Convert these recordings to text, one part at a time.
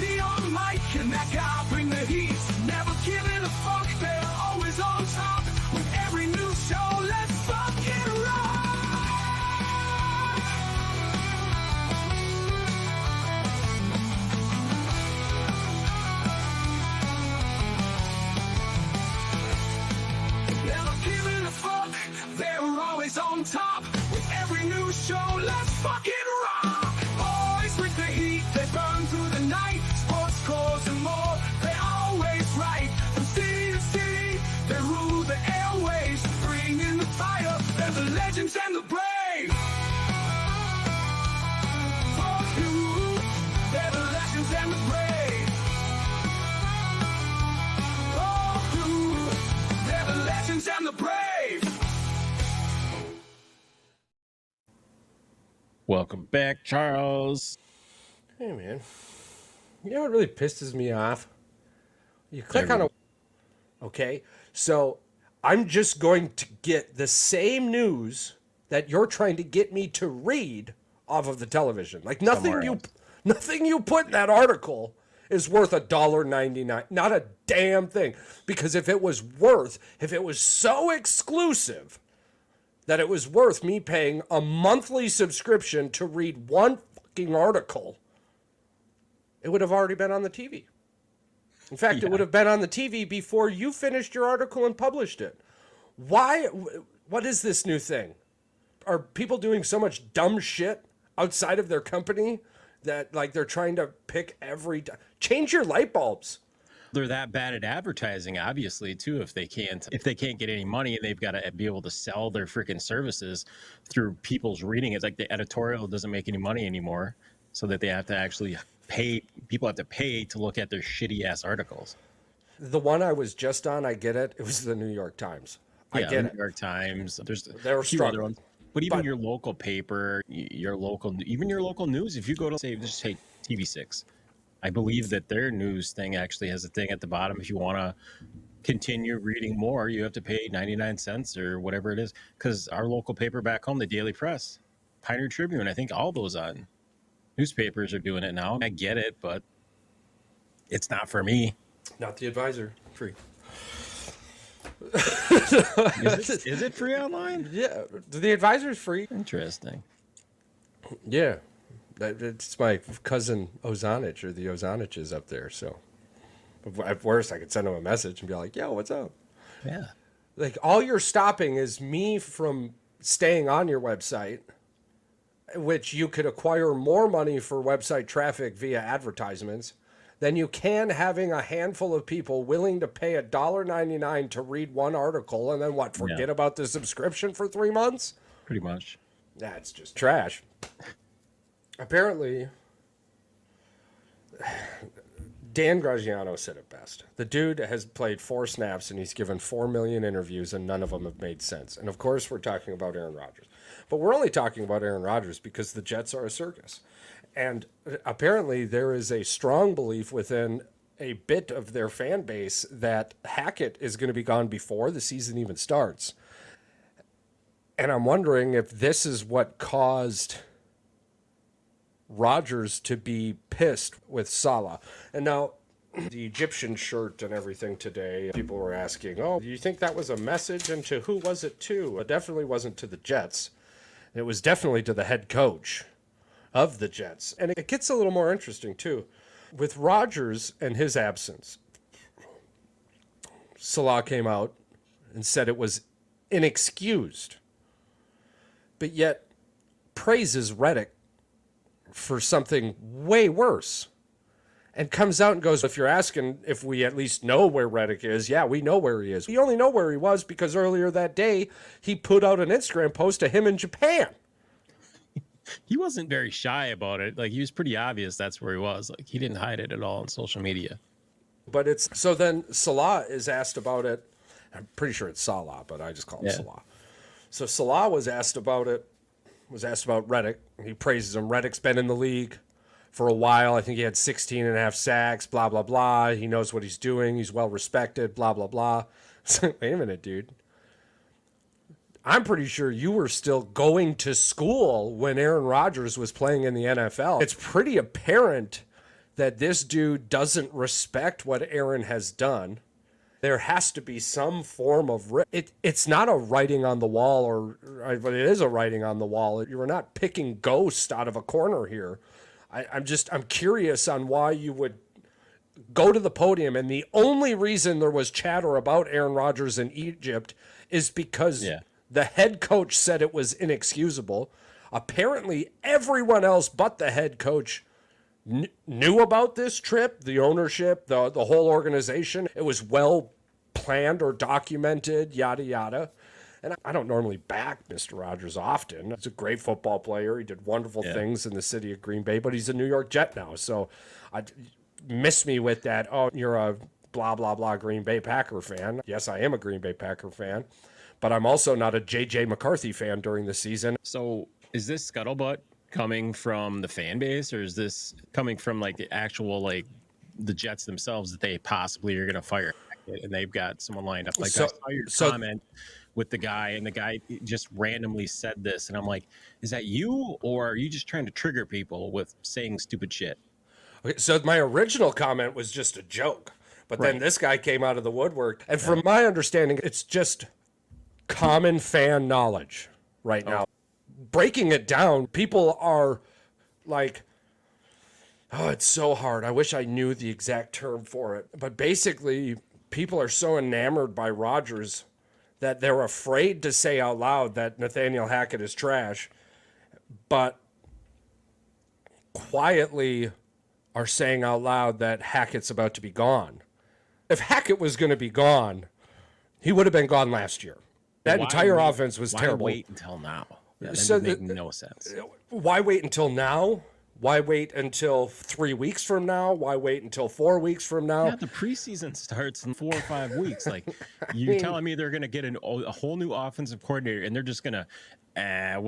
Purdy on the mic, and that guy bring the heat. Never giving a fuck, they're always on top. With every new show, let's fucking rock. Never giving a fuck, they're always on top. With every new show, let's fucking rock. Boys with the heat, they burn through the night. Sports scores and more, they're always right. From city to city, they rule the airwaves. Bring in the fire, they're the legends and the brave. For you, they're the legends and the brave. Oh, you, they're the legends and the brave. Welcome back, Charles. Hey, man. You know what really pisses me off? You click on a... Okay, so I'm just going to get the same news that you're trying to get me to read off of the television. Like, nothing you put in that article is worth $1.99. Not a damn thing. Because if it was so exclusive that it was worth me paying a monthly subscription to read one fucking article, it would have already been on the TV. In fact, It would have been on the TV before you finished your article and published it. Why? What is this new thing? Are people doing so much dumb shit outside of their company that, like, they're trying to pick change your light bulbs? They're that bad at advertising, obviously, too. If they can't get any money, they've got to be able to sell their freaking services through people's reading. It's like the editorial doesn't make any money anymore, so that they have to actually pay. People have to pay to look at their shitty ass articles. The one I was just on, I get it. It was the New York Times. I get it. New York Times. They were strong. Other ones. But even your local paper, your local news, if you go to say TV6, I believe that their news thing actually has a thing at the bottom. If you want to continue reading more, you have to pay 99 cents or whatever it is. Because our local paper back home, the Daily Press, Pioneer Tribune, I think all those newspapers are doing it now. I get it, but it's not for me. Not the Advisor. Free. Is it free online? Yeah, the Advisor's free. Interesting. Yeah, it's my cousin Ozanich, or the Ozaniches up there. So, at worst, I could send him a message and be like, "Yo, what's up?" Yeah. Like, all you're stopping is me from staying on your website, which you could acquire more money for website traffic via advertisements than you can having a handful of people willing to pay $1.99 to read one article and then forget about the subscription for 3 months? Pretty much. That's just trash. Apparently, Dan Graziano said it best. The dude has played 4 snaps and he's given 4 million interviews and none of them have made sense. And of course, we're talking about Aaron Rodgers. But we're only talking about Aaron Rodgers because the Jets are a circus. And apparently there is a strong belief within a bit of their fan base that Hackett is going to be gone before the season even starts. And I'm wondering if this is what caused Rodgers to be pissed with Salah. And now the Egyptian shirt and everything today, people were asking, oh, do you think that was a message? And to who was it to? It definitely wasn't to the Jets. It was definitely to the head coach of the Jets. And it gets a little more interesting, too. With Rodgers and his absence, Salah came out and said it was inexcused, but yet praises Reddick for something way worse. And comes out and goes, if you're asking if we at least know where Reddick is, yeah, we know where he is. We only know where he was because earlier that day, he put out an Instagram post of him in Japan. He wasn't very shy about it. Like, he was pretty obvious that's where he was. Like, he didn't hide it at all on social media. But so then Salah is asked about it. I'm pretty sure it's Salah, but I just call him Salah. So Salah was asked about it, was asked about Reddick. He praises him. Reddick's been in the league for a while. I think he had 16 and a half sacks, blah, blah, blah. He knows what he's doing. He's well respected, blah, blah, blah. So, wait a minute, dude. I'm pretty sure you were still going to school when Aaron Rodgers was playing in the NFL. It's pretty apparent that this dude doesn't respect what Aaron has done, there has to be some form of it's not a writing on the wall, but it is a writing on the wall. You're not picking ghosts out of a corner here. I'm curious on why you would go to the podium, and the only reason there was chatter about Aaron Rodgers in Egypt is because the head coach said it was inexcusable. Apparently, everyone else but the head coach knew about this trip, the ownership, the whole organization. It was well planned or documented, yada, yada. And I don't normally back Mr. Rodgers often. He's a great football player. He did wonderful things in the city of Green Bay, but he's a New York Jet now. So I miss me with that, oh, you're a blah, blah, blah Green Bay Packer fan. Yes, I am a Green Bay Packer fan, but I'm also not a J.J. McCarthy fan during the season. So is this scuttlebutt coming from the fan base, or is this coming from like the actual, like the Jets themselves, that they possibly are going to fire and they've got someone lined up? Like, I saw your comment with the guy, and the guy just randomly said this, and I'm like, is that you, or are you just trying to trigger people with saying stupid shit? Okay, so my original comment was just a joke, but then this guy came out of the woodwork, and from my understanding, it's just common fan knowledge right now. Breaking it down, people are like, oh, it's so hard. I wish I knew the exact term for it. But basically, people are so enamored by Rodgers that they're afraid to say out loud that Nathaniel Hackett is trash, but quietly are saying out loud that Hackett's about to be gone. If Hackett was going to be gone, he would have been gone last year. That entire offense was terrible. Why wait until now? That doesn't make no sense. Why wait until now? Why wait until 3 weeks from now? Why wait until 4 weeks from now? Yeah, the preseason starts in 4 or 5 weeks. Like, you're telling me they're going to get a whole new offensive coordinator, and they're just going to,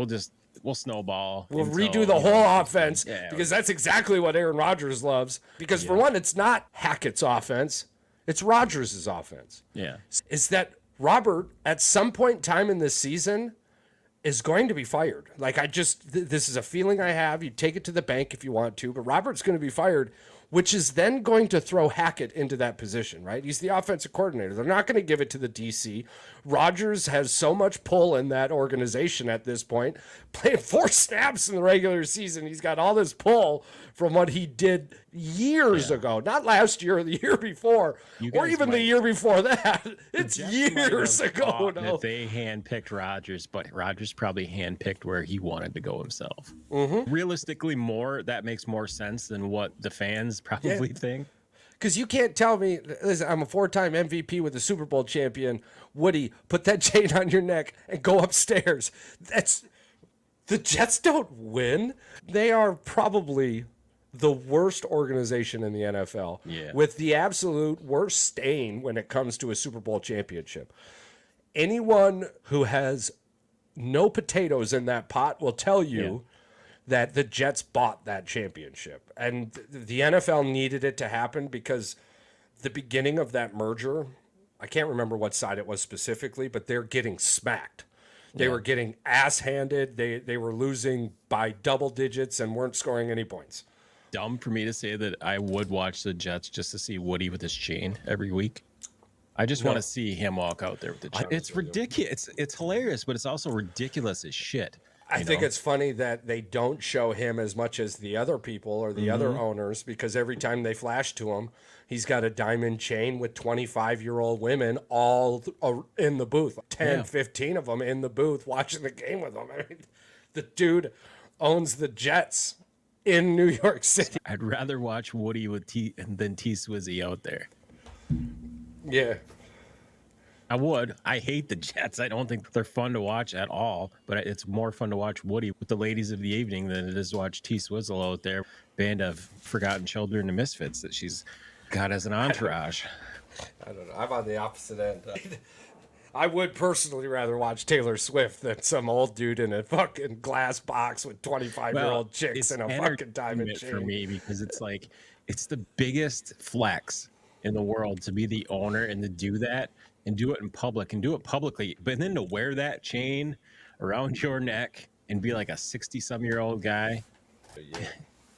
we'll snowball. We'll redo the whole offense, because that's exactly what Aaron Rodgers loves. Because for one, it's not Hackett's offense. It's Rodgers' offense. Yeah. Is that Robert, at some point in time in this season, is going to be fired. Like, this is a feeling I have. You take it to the bank if you want to, but Robert's going to be fired, which is then going to throw Hackett into that position, right? He's the offensive coordinator. They're not going to give it to the DC. Rodgers has so much pull in that organization at this point. Playing 4 snaps in the regular season, he's got all this pull from what he did years ago. Not last year or the year before, or even the year before that. It's years ago now. That they handpicked Rodgers, but Rodgers probably handpicked where he wanted to go himself. Realistically, that makes more sense than what the fans probably think. Because you can't tell me, listen, I'm a 4-time MVP with a Super Bowl champion. Woody, put that chain on your neck and go upstairs. The Jets don't win. They are probably the worst organization in the NFL, with the absolute worst stain when it comes to a Super Bowl championship. Anyone who has no potatoes in that pot will tell you that the Jets bought that championship. And the NFL needed it to happen because the beginning of that merger, I can't remember what side it was specifically, but they're getting smacked. They were getting ass-handed. They were losing by double digits and weren't scoring any points. Dumb for me to say that I would watch the Jets just to see Woody with his chain every week. I just want to see him walk out there with the chain. It's ridiculous. It's hilarious, but it's also ridiculous as shit. I think it's funny that they don't show him as much as the other people or the other owners, because every time they flash to him, he's got a diamond chain with 25-year-old women all in the booth, 10, 15 of them in the booth watching the game with him. I mean, the dude owns the Jets in New York City. I'd rather watch Woody with than T Swizzy out there. Yeah. I would. I hate the Jets. I don't think they're fun to watch at all, but it's more fun to watch Woody with the ladies of the evening than it is to watch T Swizzle out there, band of forgotten children and misfits that she's got as an entourage. I don't know. I'm on the opposite end. I would personally rather watch Taylor Swift than some old dude in a fucking glass box with 25-year-old chicks and a fucking diamond chain. For me, because it's like, it's the biggest flex in the world to be the owner and to do that and do it in public and do it publicly, but then to wear that chain around your neck and be like a 60-some-year-old guy.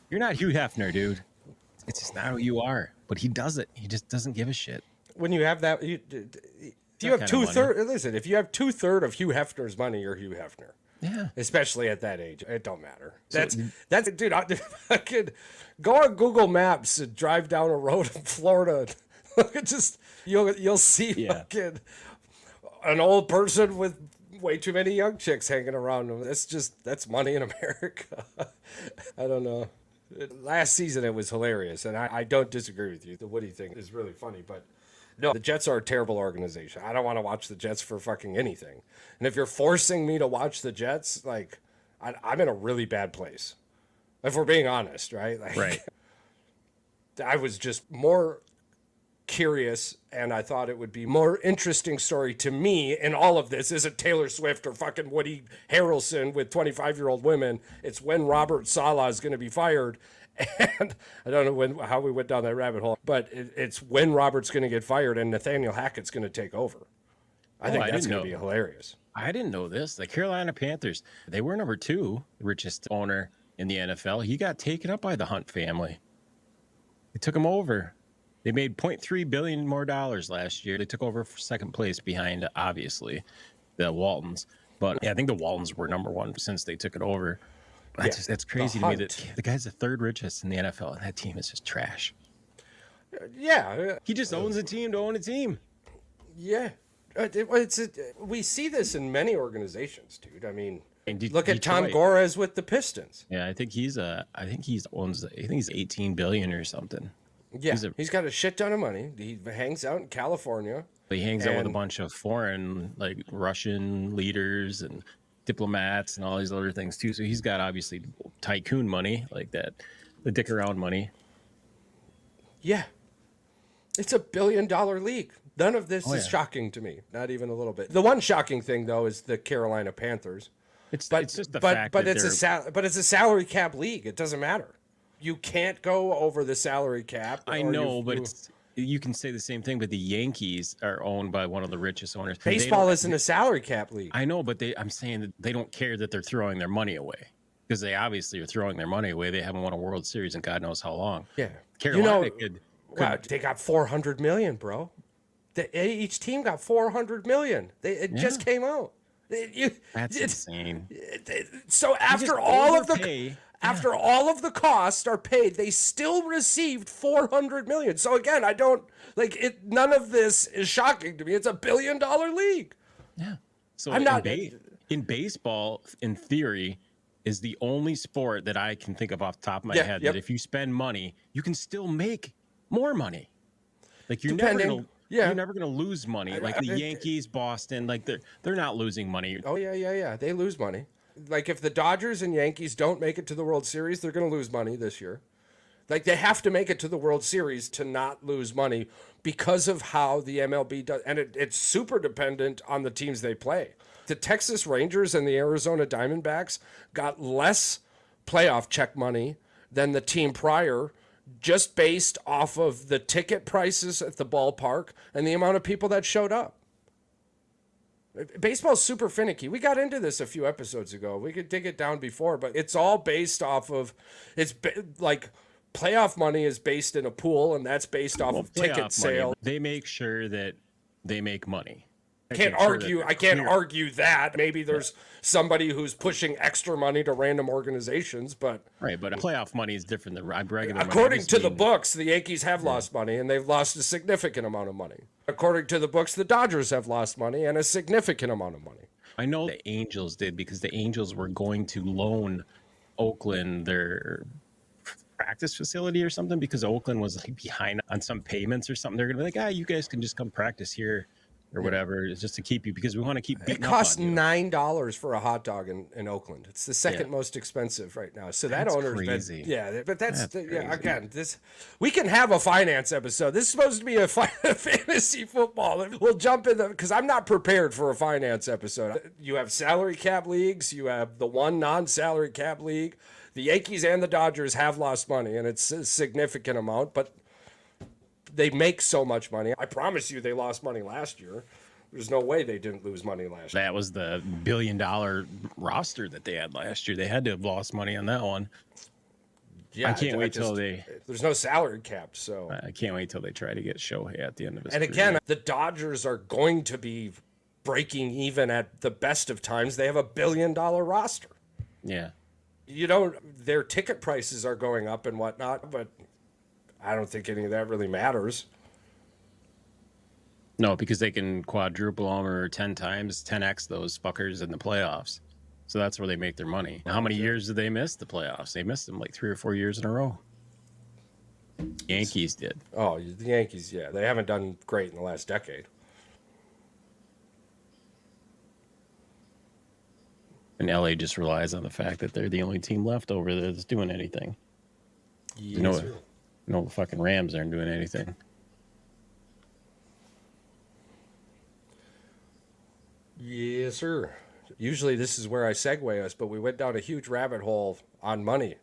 You're not Hugh Hefner, dude. It's just not who you are. But he does it. He just doesn't give a shit. When you have that, if you have listen, if you have 2/3 of Hugh Hefner's money, you're Hugh Hefner. Yeah. Especially at that age, it don't matter. So- That's dude. I could go on Google Maps and drive down a road in Florida. Look at just you'll see fucking an old person with way too many young chicks hanging around them. That's money in America. I don't know. Last season it was hilarious, and I don't disagree with you. The Woody thing is really funny, but no, the Jets are a terrible organization. I don't want to watch the Jets for fucking anything. And if you're forcing me to watch the Jets, like, I'm in a really bad place. If we're being honest, right? Like, Right. I was just more curious, and I thought it would be more interesting story to me in all of this isn't Taylor Swift or fucking Woody Harrelson with 25-year-old women. It's when Robert Saleh is going to be fired. And I don't know how we went down that rabbit hole, but it's when Robert's going to get fired and Nathaniel Hackett's going to take over. I think that's going to be hilarious. I didn't know this. The Carolina Panthers, they were number 2 richest owner in the NFL. He got taken up by the Hunt family. They took him over. They made $0.3 billion more last year. They took over for second place behind, obviously, the Waltons. But yeah, I think the Waltons were number 1 since they took it over. That's crazy to me that the guy's the 3rd richest in the NFL, and that team is just trash. Yeah. He just owns a team to own a team. Yeah. We see this in many organizations, dude. I mean, look at Tom Gores with the Pistons. Yeah, I think he's 18 billion or something. Yeah, he's got a shit ton of money. He hangs out in California. He hangs out with a bunch of foreign, like Russian leaders and diplomats and all these other things too. So he's got obviously tycoon money like that, the dick around money. Yeah, it's $1 billion league. None of this is shocking to me, not even a little bit. The one shocking thing though is the Carolina Panthers. It's just the fact that it's a salary cap league. It doesn't matter. You can't go over the salary cap. I know, but you can say the same thing, but the Yankees are owned by one of the richest owners. Baseball isn't a salary cap league. I know, but I'm saying that they don't care that they're throwing their money away because they obviously are throwing their money away. They haven't won a World Series in God knows how long. Yeah. Carolina they got $400 million, bro. Each team got $400 million. It just came out. That's insane. So after all of the costs are paid, they still received $400 million. So again, I don't like it. None of this is shocking to me. It's $1 billion league. Yeah. So I'm not in baseball. In theory, is the only sport that I can think of off the top of my head that if you spend money, you can still make more money. Like you're never going to lose money. Like the Yankees, Boston, like they're not losing money. Oh yeah. They lose money. Like if the Dodgers and Yankees don't make it to the World Series, they're going to lose money this year. Like they have to make it to the World Series to not lose money because of how the MLB does. And it's super dependent on the teams they play. The Texas Rangers and the Arizona Diamondbacks got less playoff check money than the team prior, just based off of the ticket prices at the ballpark and the amount of people that showed up. Baseball's super finicky. We got into this a few episodes ago. We could dig it down before, but it's all based off of, like playoff money is based in a pool, and that's based off of ticket sale. They make sure that they make money. I can't argue that. Maybe there's somebody who's pushing extra money to random organizations, but playoff money is different than regular money. According to the books, the Yankees have lost money, and they've lost a significant amount of money. According to the books, the Dodgers have lost money and a significant amount of money. I know the Angels did because the Angels were going to loan Oakland their practice facility or something because Oakland was like behind on some payments or something. They're gonna be like, you guys can just come practice here or whatever. It's just to keep you because we want to keep beating up on you. It costs $9 for a hot dog in Oakland. It's the second most expensive right now. So that's crazy. But that's again, we can have a finance episode. This is supposed to be a fantasy football. We'll jump in because I'm not prepared for a finance episode. You have salary cap leagues. You have the one non-salary cap league. The Yankees and the Dodgers have lost money, and it's a significant amount, but they make so much money. I promise you they lost money last year. There's no way they didn't lose money last year. That was the $1 billion roster that they had last year. They had to have lost money on that one. Yeah, I can't wait till there's no salary cap, so. I can't wait till they try to get Shohei at the end of his And career. again, the Dodgers are going to be breaking even at the best of times. They have $1 billion roster. Yeah. Their ticket prices are going up and whatnot, but I don't think any of that really matters. No, because they can quadruple them or 10x those fuckers in the playoffs. So that's where they make their money. How many years did they miss the playoffs? They missed them like 3 or 4 years in a row. Yankees did. Oh, the Yankees, yeah. They haven't done great in the last decade. And LA just relies on the fact that they're the only team left over there that's doing anything. Yes, sir. No, the fucking Rams aren't doing anything. Yes, sir. Usually this is where I segue us, but we went down a huge rabbit hole on money.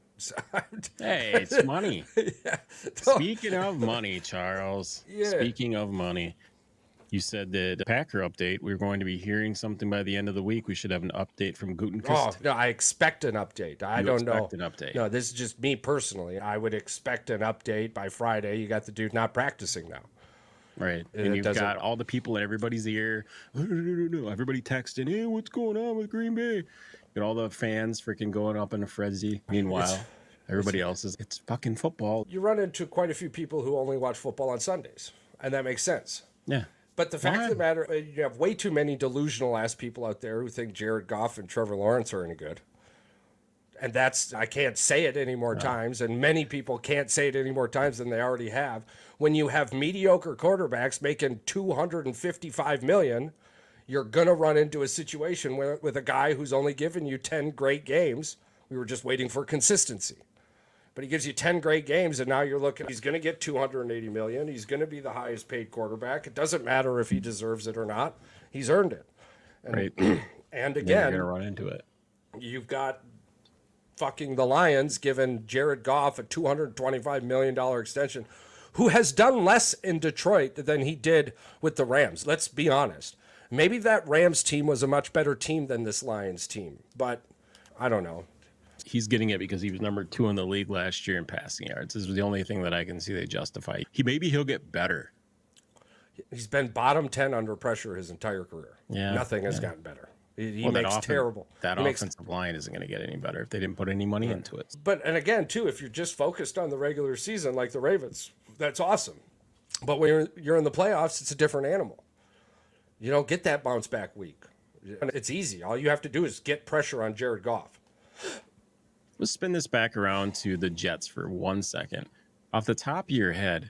Hey, it's money. Yeah. Speaking of money, Charles. Yeah. Speaking of money, you said that the Packer update, we're going to be hearing something by the end of the week. We should have an update from Gutenkist. Oh, no, I expect an update. I don't know. An update. No, this is just me personally. I would expect an update by Friday. You got the dude not practicing now. Right. And you've got all the people in everybody's ear. Everybody texting, hey, what's going on with Green Bay? Got all the fans freaking going up in a frenzy. Meanwhile, everybody else is, it's fucking football. You run into quite a few people who only watch football on Sundays, and that makes sense. Yeah. But the fact of the matter, you have way too many delusional ass people out there who think Jared Goff and Trevor Lawrence are any good. And I can't say it any more times, and many people can't say it any more times than they already have. When you have mediocre quarterbacks making $255 million, you're going to run into a situation with a guy who's only given you 10 great games. We were just waiting for consistency. But he gives you 10 great games, and now you're looking, he's going to get $280 million. He's going to be the highest paid quarterback. It doesn't matter if he deserves it or not. He's earned it. And, Right. And Then again, you're going to run into it. you've got fucking the Lions giving Jared Goff a $225 million extension, who has done less in Detroit than he did with the Rams. Let's be honest. Maybe that Rams team was a much better team than this Lions team, but I don't know. He's getting it because he was number 2 in the league last year in passing yards. This is the only thing that I can see they justify. Maybe he'll get better. He's been bottom 10 under pressure his entire career. Yeah, Nothing has gotten better. He Well, makes terrible. That he makes- offensive line isn't going to get any better if they didn't put any money into it. And again, too, if you're just focused on the regular season like the Ravens, that's awesome. But when you're in the playoffs, it's a different animal. You don't get that bounce back week. It's easy. All you have to do is get pressure on Jared Goff. Let's spin this back around to the Jets for 1 second. Off the top of your head,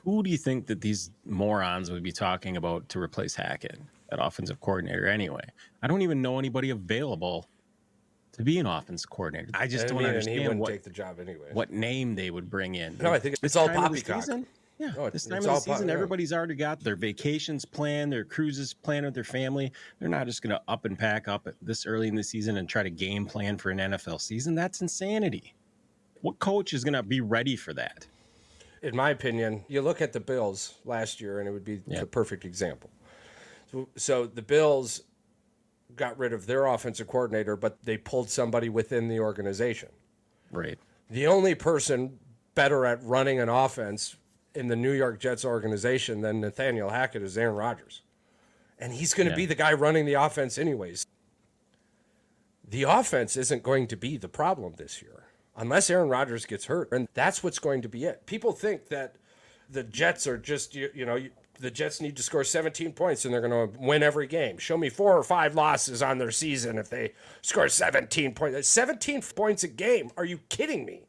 who do you think that these morons would be talking about to replace Hackett at offensive coordinator anyway? I don't even know anybody available to be an offensive coordinator. I just don't And he understand wouldn't take the job anyway. what name they would bring in. No, I think This it's all time of the poppycock. season? Yeah, No, this it's time of all the season, yeah. everybody's already got their vacations planned, their cruises planned with their family. They're not just going to up and pack up at this early in the season and try to game plan for an NFL season. That's insanity. What coach is going to be ready for that? In my opinion, you look at the Bills last year, and it would be the perfect example. So the Bills got rid of their offensive coordinator, but they pulled somebody within the organization. Right. The only person better at running an offense in the New York Jets organization than Nathaniel Hackett is Aaron Rodgers. And he's going to be the guy running the offense anyways. The offense isn't going to be the problem this year unless Aaron Rodgers gets hurt. And that's what's going to be it. People think that the Jets are just, the Jets need to score 17 points and they're going to win every game. Show me 4 or 5 losses on their season if they score 17 points. 17 points a game. Are you kidding me?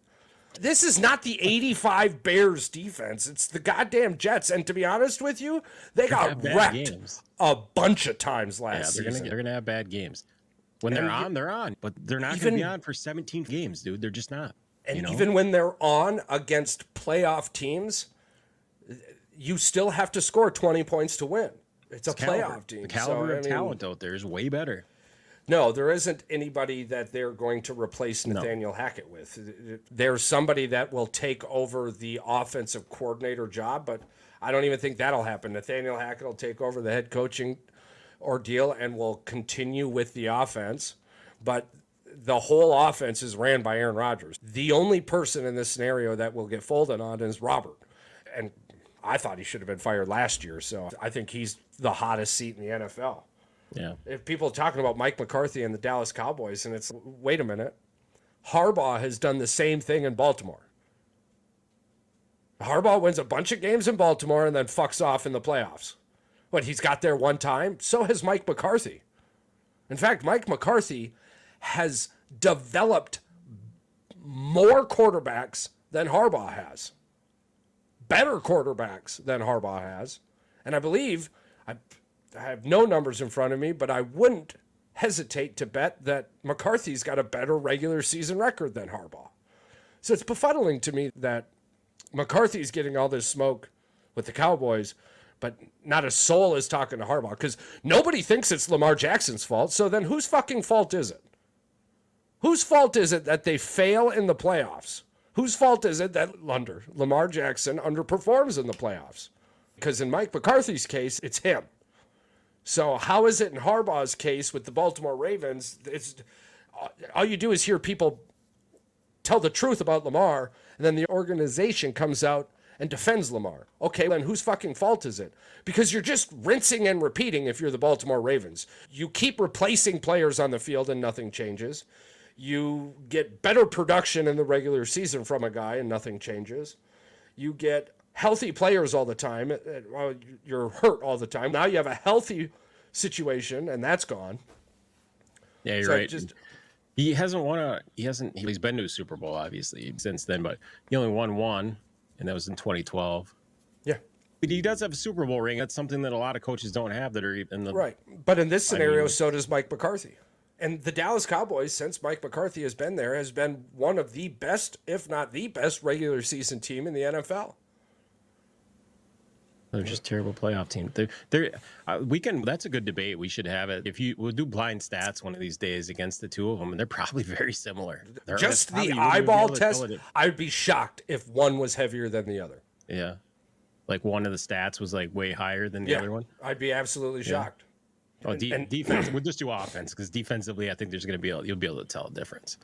This is not the 85 Bears defense. It's the goddamn Jets. And to be honest with you, they got wrecked a bunch of times last season. They're gonna have bad games. When they're on, they're on. But they're not going to be on for 17 games, dude. They're just not. And even when they're on against playoff teams, you still have to score 20 points to win. It's a playoff team. The caliber of talent out there is way better. No, there isn't anybody that they're going to replace Nathaniel Hackett with. There's somebody that will take over the offensive coordinator job, but I don't even think that'll happen. Nathaniel Hackett will take over the head coaching ordeal and will continue with the offense. But the whole offense is ran by Aaron Rodgers. The only person in this scenario that will get folded on is Robert. And I thought he should have been fired last year, so I think he's the hottest seat in the NFL. Yeah. If people are talking about Mike McCarthy and the Dallas Cowboys, and it's, wait a minute, Harbaugh has done the same thing in Baltimore. Harbaugh wins a bunch of games in Baltimore and then fucks off in the playoffs. But he's got there one time. So has Mike McCarthy. In fact, Mike McCarthy has developed more quarterbacks than Harbaugh has. Better quarterbacks than Harbaugh has. And I believe, I have no numbers in front of me, but I wouldn't hesitate to bet that McCarthy's got a better regular season record than Harbaugh. So it's befuddling to me that McCarthy's getting all this smoke with the Cowboys, but not a soul is talking to Harbaugh because nobody thinks it's Lamar Jackson's fault. So then whose fucking fault is it? Whose fault is it that they fail in the playoffs? Whose fault is it that Lamar Jackson underperforms in the playoffs? Because in Mike McCarthy's case, it's him. So how is it in Harbaugh's case with the Baltimore Ravens? It's all you do is hear people tell the truth about Lamar, and then the organization comes out and defends Lamar. Okay, then whose fucking fault is it? Because you're just rinsing and repeating if you're the Baltimore Ravens. You keep replacing players on the field and nothing changes. You get better production in the regular season from a guy and nothing changes. You get healthy players all the time. Well, you're hurt all the time. Now you have a healthy situation and that's gone. Yeah, you're right. He's been to a Super Bowl obviously since then, but he only won one, and that was in 2012. Yeah. But he does have a Super Bowl ring. That's something that a lot of coaches don't have that are in the right. But in this scenario, so does Mike McCarthy. And the Dallas Cowboys, since Mike McCarthy has been there, has been one of the best, if not the best, regular season team in the NFL. They're just terrible playoff team. That's a good debate. We should have it. We'll do blind stats one of these days against the two of them, and they're probably very similar. Just the eyeball test, I'd be shocked if one was heavier than the other. Yeah. Like one of the stats was like way higher than the other one. I'd be absolutely shocked. Oh, defense. We'll just do offense because defensively, I think there's going to be you'll be able to tell a difference.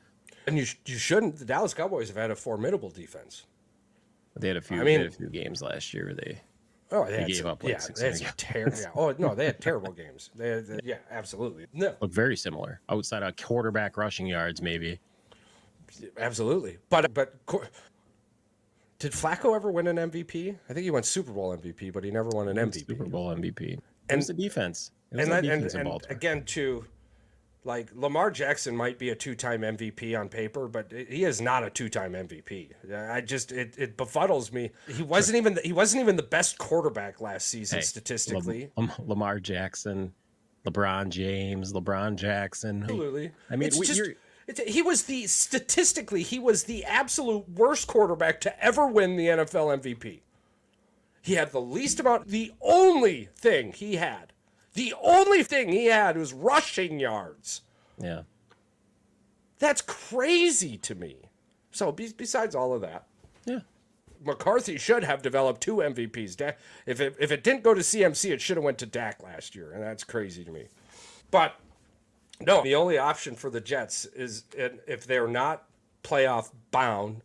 And you shouldn't. The Dallas Cowboys have had a formidable defense. They had a few games last year where they gave up like 600 yards. Oh no, they had terrible games. Yeah, absolutely. No, look very similar outside of quarterback rushing yards, maybe. Absolutely, but did Flacco ever win an MVP? I think he won Super Bowl MVP, but he never won an MVP. Super Bowl MVP. And it's the defense. And again, too, like Lamar Jackson might be a two-time MVP on paper, but he is not a two-time MVP. It befuddles me. He wasn't even the best quarterback last season statistically. Lamar Jackson, LeBron James, LeBron Jackson. Absolutely. I mean, he was the absolute worst quarterback to ever win the NFL MVP. He had the least amount. The only thing he had was rushing yards. Yeah. That's crazy to me. So besides all of that, yeah, McCarthy should have developed two MVPs. If it didn't go to CMC, it should have went to Dak last year, and that's crazy to me. But no, the only option for the Jets is if they're not playoff bound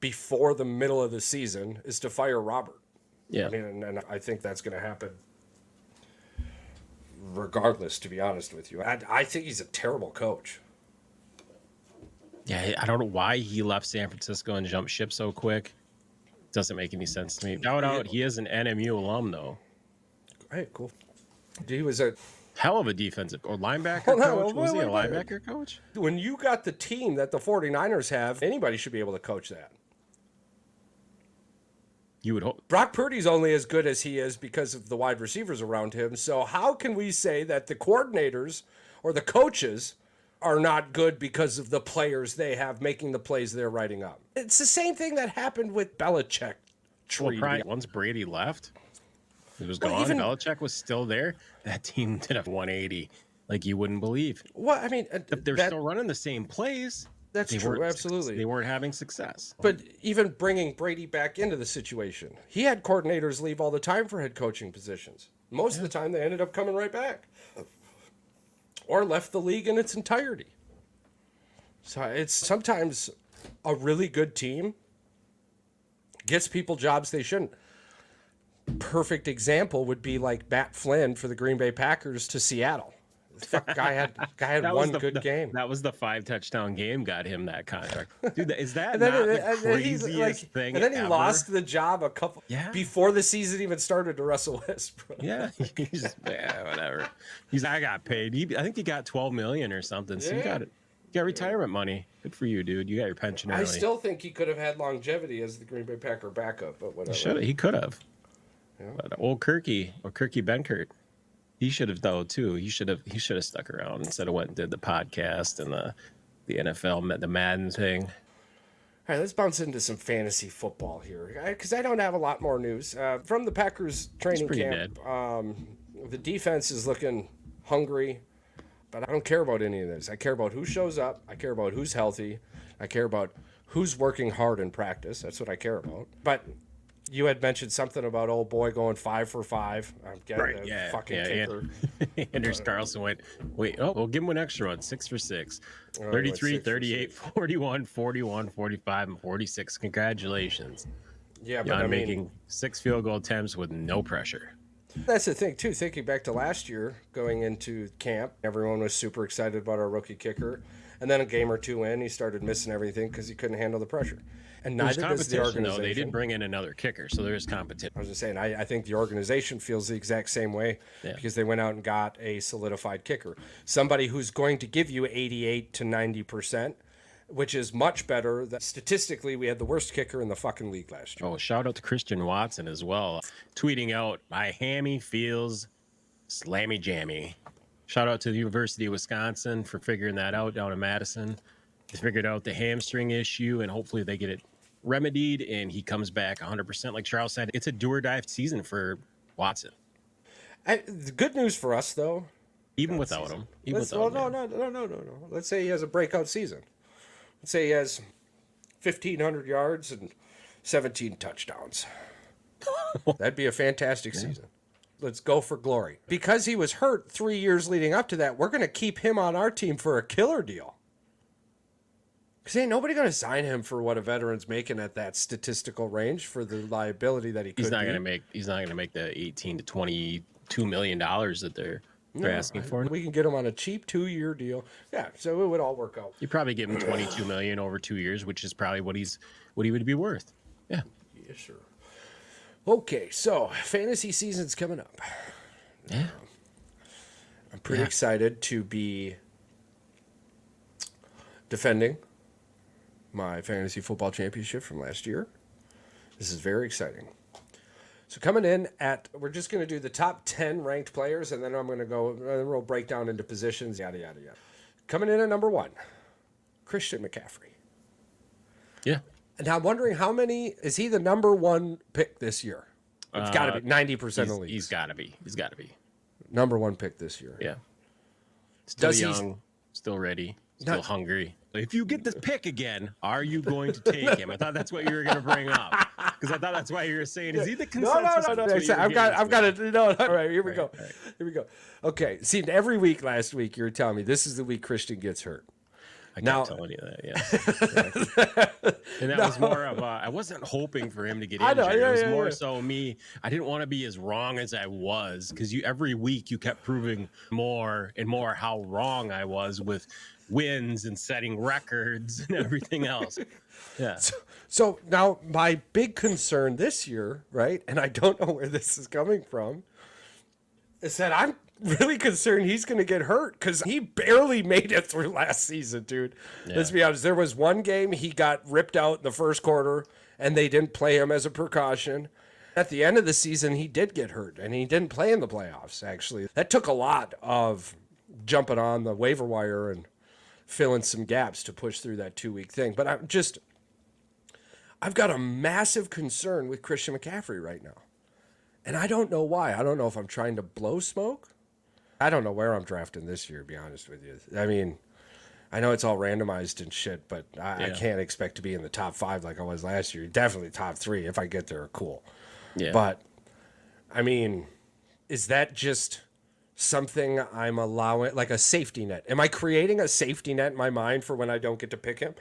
before the middle of the season is to fire Robert. Yeah. I mean, and I think that's going to happen regardless, to be honest with you. I think he's a terrible coach. Yeah, I don't know why he left San Francisco and jumped ship so quick. Doesn't make any sense to me. No doubt he is an NMU alum, though. Hey, cool. He was a hell of a defensive or linebacker coach. Was he a linebacker coach? When you got the team that the 49ers have, anybody should be able to coach that. You would hope. Brock Purdy's only as good as he is because of the wide receivers around him. So how can we say that the coordinators or the coaches are not good because of the players they have making the plays they're writing up? It's the same thing that happened with Belichick. Once Brady left, he was gone. Belichick was still there. That team did a 180 like you wouldn't believe. Well, I mean, they're still running the same plays. That's true, absolutely. They weren't having success. But even bringing Brady back into the situation, he had coordinators leave all the time for head coaching positions. Most of the time, they ended up coming right back. Or left the league in its entirety. So it's sometimes a really good team gets people jobs they shouldn't. Perfect example would be like Matt Flynn for the Green Bay Packers to Seattle. Guy had one good game. That was the 5-touchdown game got him that contract. Dude, is that And then, not the and then he's craziest thing and then he ever? lost the job a couple before the season even started to Russell Westbrook. Yeah, whatever. I got paid. I think he got $12 million or something. So you got it. You got retirement money. Good for you, dude. You got your pension early. I still think he could have had longevity as the Green Bay Packer backup, but whatever. He could have. Yeah. But old Kirky Benkert, he should have though too. He should have stuck around instead of went and did the podcast and the NFL, the Madden thing. All right, let's bounce into some fantasy football here because I don't have a lot more news from the Packers training camp. The defense is looking hungry, but I don't care about any of this. I care about who shows up. I care about who's healthy. I care about who's working hard in practice. That's what I care about. But you had mentioned something about old boy going 5 for 5. I'm getting a fucking kicker. Anders Carlson went, we'll give him an extra one. 6 for 6. 33, 38, 41, 41, 45, and 46. Congratulations. Yeah, but I mean, making 6 field goal attempts with no pressure. That's the thing, too. Thinking back to last year, going into camp, everyone was super excited about our rookie kicker. And then a game or two in, he started missing everything because he couldn't handle the pressure. And neither does the organization. Though. They did bring in another kicker, so there's competition. I was just saying, I think the organization feels the exact same way because they went out and got a solidified kicker. Somebody who's going to give you 88 to 90%, which is much better. Statistically, we had the worst kicker in the fucking league last year. Oh, shout out to Christian Watson as well. Tweeting out, my hammy feels slammy jammy. Shout out to the University of Wisconsin for figuring that out down in Madison. They figured out the hamstring issue, and hopefully they get it remedied, and he comes back 100%. Like Charles said, it's a do-or-die season for Watson. The good news for us, though, even without him. No. Let's say he has a breakout season. Let's say he has 1,500 yards and 17 touchdowns. That'd be a fantastic season. Let's go for glory. Because he was hurt 3 years leading up to that, we're going to keep him on our team for a killer deal. Because ain't nobody going to sign him for what a veteran's making at that statistical range for the liability that he could. He's not going to make the 18 to 22 million dollars that they're asking for. We can get him on a cheap 2-year deal. Yeah, so it would all work out. You probably give him 22 million over 2 years, which is probably what he would be worth. Yeah. Yeah, sure. Okay, so fantasy season's coming up. Yeah. I'm pretty excited to be defending my fantasy football championship from last year. This is very exciting. So coming in we're just going to do the top 10 ranked players, and then I'm going to we'll break down into positions, yada, yada, yada. Coming in at number 1, Christian McCaffrey. Yeah. And I'm wondering is he the number 1 pick this year? It's got to be 90% of the leagues. He's got to be. Number 1 pick this year. Yeah. Still young, still ready, still hungry. If you get this pick again, are you going to take him? I thought that's what you were going to bring up. Because I thought that's why you were saying, is he the consensus? No. I've got to. No, all right, here we go. Here we go. Okay. See, every week last week, you were telling me this is the week Christian gets hurt. I kept telling you that, yeah. And that was more of I wasn't hoping for him to get injured. It was more so me. I didn't want to be as wrong as I was because every week you kept proving more and more how wrong I was with wins and setting records and everything else. Yeah. So now my big concern this year, right, and I don't know where this is coming from, is that I'm really concerned he's going to get hurt because he barely made it through last season, dude. Yeah. Let's be honest. There was one game he got ripped out in the first quarter, and they didn't play him as a precaution. At the end of the season, he did get hurt, and he didn't play in the playoffs, actually. That took a lot of jumping on the waiver wire and filling some gaps to push through that 2-week thing. But I've got a massive concern with Christian McCaffrey right now. And I don't know why. I don't know if I'm trying to blow smoke. I don't know where I'm drafting this year, to be honest with you. I mean, I know it's all randomized and shit, but I can't expect to be in the top 5 like I was last year. Definitely top 3. If I get there, cool. Yeah. But, I mean, is that just something I'm allowing, like a safety net. Am I creating a safety net in my mind for when I don't get to pick him?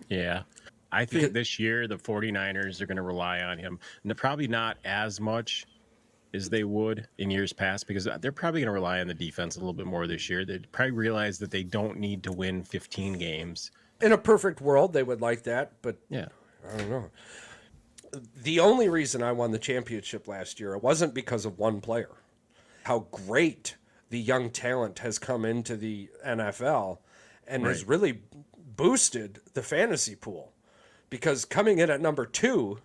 Yeah. I think this year the 49ers are going to rely on him. And probably not as much as they would in years past because they're probably going to rely on the defense a little bit more this year. They probably realize that they don't need to win 15 games. In a perfect world, they would like that, but Yeah. I don't know. The only reason I won the championship last year, it wasn't because of one player. How great the young talent has come into the NFL and has really boosted the fantasy pool. Because coming in at number 2,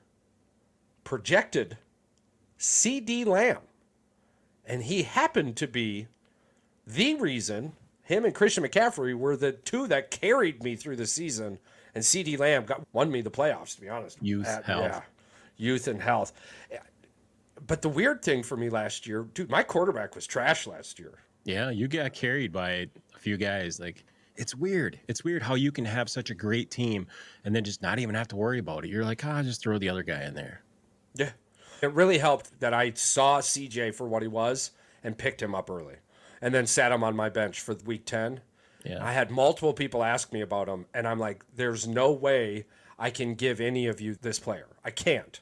projected CD Lamb. And he happened to be the reason him and Christian McCaffrey were the two that carried me through the season. And CD Lamb won me the playoffs, to be honest. Health. Yeah, youth and health. But the weird thing for me last year, dude, my quarterback was trash last year. Yeah, you got carried by a few guys. Like, it's weird. It's weird how you can have such a great team and then just not even have to worry about it. You're like, just throw the other guy in there. Yeah. It really helped that I saw CJ for what he was and picked him up early and then sat him on my bench for week 10. Yeah. I had multiple people ask me about him, and I'm like, there's no way I can give any of you this player. I can't,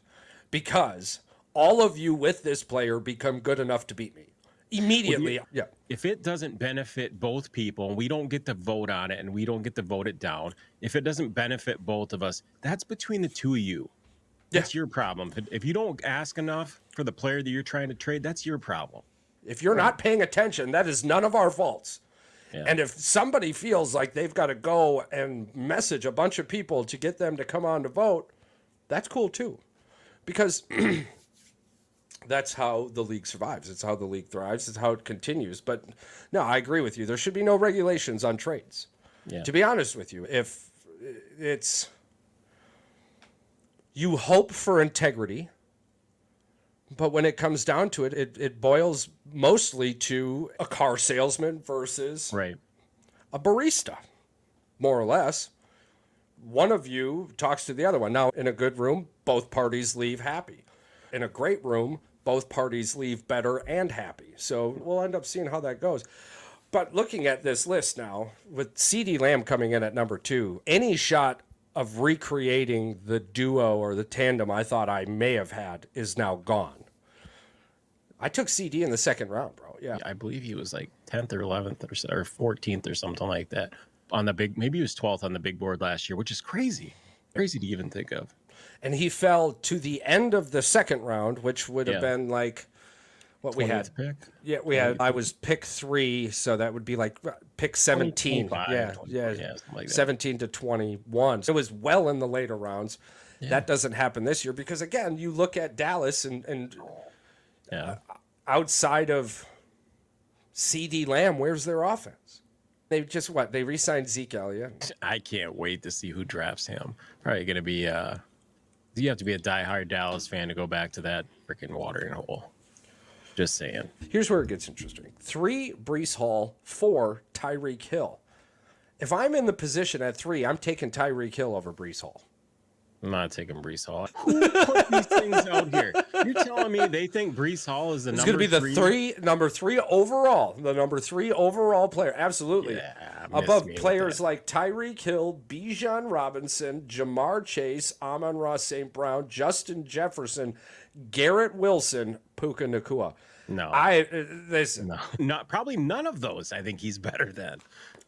because all of you with this player become good enough to beat me immediately. Well, yeah. If it doesn't benefit both people and we don't get to vote on it and we don't get to vote it down, if it doesn't benefit both of us, that's between the two of you. That's your problem. If you don't ask enough for the player that you're trying to trade, that's your problem. If you're not paying attention, that is none of our faults. Yeah. And if somebody feels like they've got to go and message a bunch of people to get them to come on to vote, that's cool too. Because that's how the league survives. It's how the league thrives. It's how it continues. But no, I agree with you. There should be no regulations on trades. Yeah. To be honest with you, if it's... You hope for integrity, but when it comes down to it, it boils mostly to a car salesman versus a barista, more or less. One of you talks to the other one. Now, in a good room, both parties leave happy. In a great room, both parties leave better and happy. So we'll end up seeing how that goes. But looking at this list now, with CD Lamb coming in at number 2, any shot of recreating the duo or the tandem I thought I may have had is now gone. I took CD in the second round, bro. Yeah. I believe he was like 10th or 11th or 14th or something like that on the big, maybe he was 12th on the big board last year, which is crazy to even think of. And he fell to the end of the second round, which would have been like what we had. Pick? Yeah, we had. I was pick 3, so that would be like pick 17. 25, yeah, like 17 to 21. So it was well in the later rounds. Yeah. That doesn't happen this year because again, you look at Dallas and outside of CD Lamb, where's their offense? They just they re-signed Zeke Elliott. I can't wait to see who drafts him. Probably going to be you have to be a diehard Dallas fan to go back to that freaking watering hole. Just saying. Here's where it gets interesting. 3, Breece Hall. 4, Tyreek Hill. If I'm in the position at 3, I'm taking Tyreek Hill over Breece Hall. I'm not taking Breece Hall. Who put these things out here? You're telling me they think Breece Hall is the number 3? It's going to be the number 3 overall. The number 3 overall player. Absolutely. Yeah, above players like Tyreek Hill, Bijan Robinson, Jamar Chase, Amon-Ra St. Brown, Justin Jefferson, Garrett Wilson, Puka Nacua. No. Listen. No, probably none of those I think he's better than.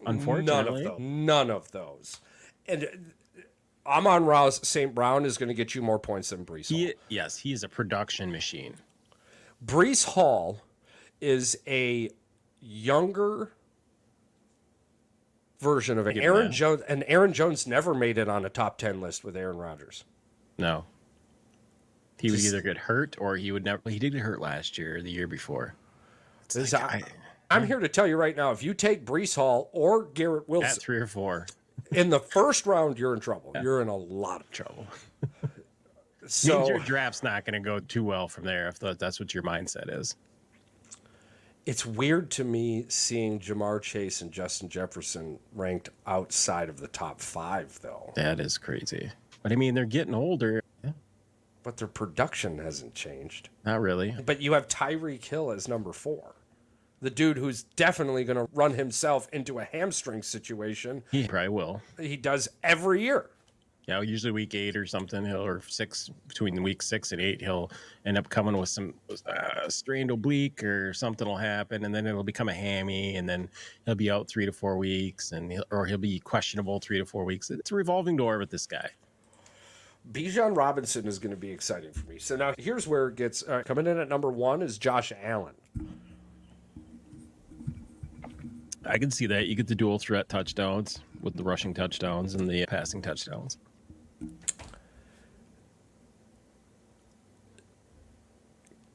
Unfortunately. None of those. And Amon-Ra St. Brown is going to get you more points than Breece Hall. Yes, he is a production machine. Breece Hall is a younger version of Aaron Jones, and Aaron Jones never made it on a top 10 list with Aaron Rodgers. No. He would either get hurt or he would never. He did get hurt last year or the year before. I'm here to tell you right now, if you take Breece Hall or Garrett Wilson at 3 or 4 in the first round, you're in trouble. Yeah. You're in a lot of trouble. So means your draft's not going to go too well from there if that's what your mindset is. It's weird to me seeing Jamar Chase and Justin Jefferson ranked outside of the top 5, though. That is crazy. But I mean, they're getting older. Yeah. But their production hasn't changed. Not really. But you have Tyreek Hill as number 4. the dude who's definitely going to run himself into a hamstring situation. He probably will. He does every year. Yeah, usually week 8 or something, or 6, between week 6 and 8, he'll end up coming with some strained oblique or something will happen, and then it'll become a hammy, and then he'll be out 3 to 4 weeks, or he'll be questionable 3 to 4 weeks. It's a revolving door with this guy. Bijan Robinson is going to be exciting for me. So now here's where it gets coming in at number 1 is Josh Allen. I can see that. You get the dual threat touchdowns with the rushing touchdowns and the passing touchdowns.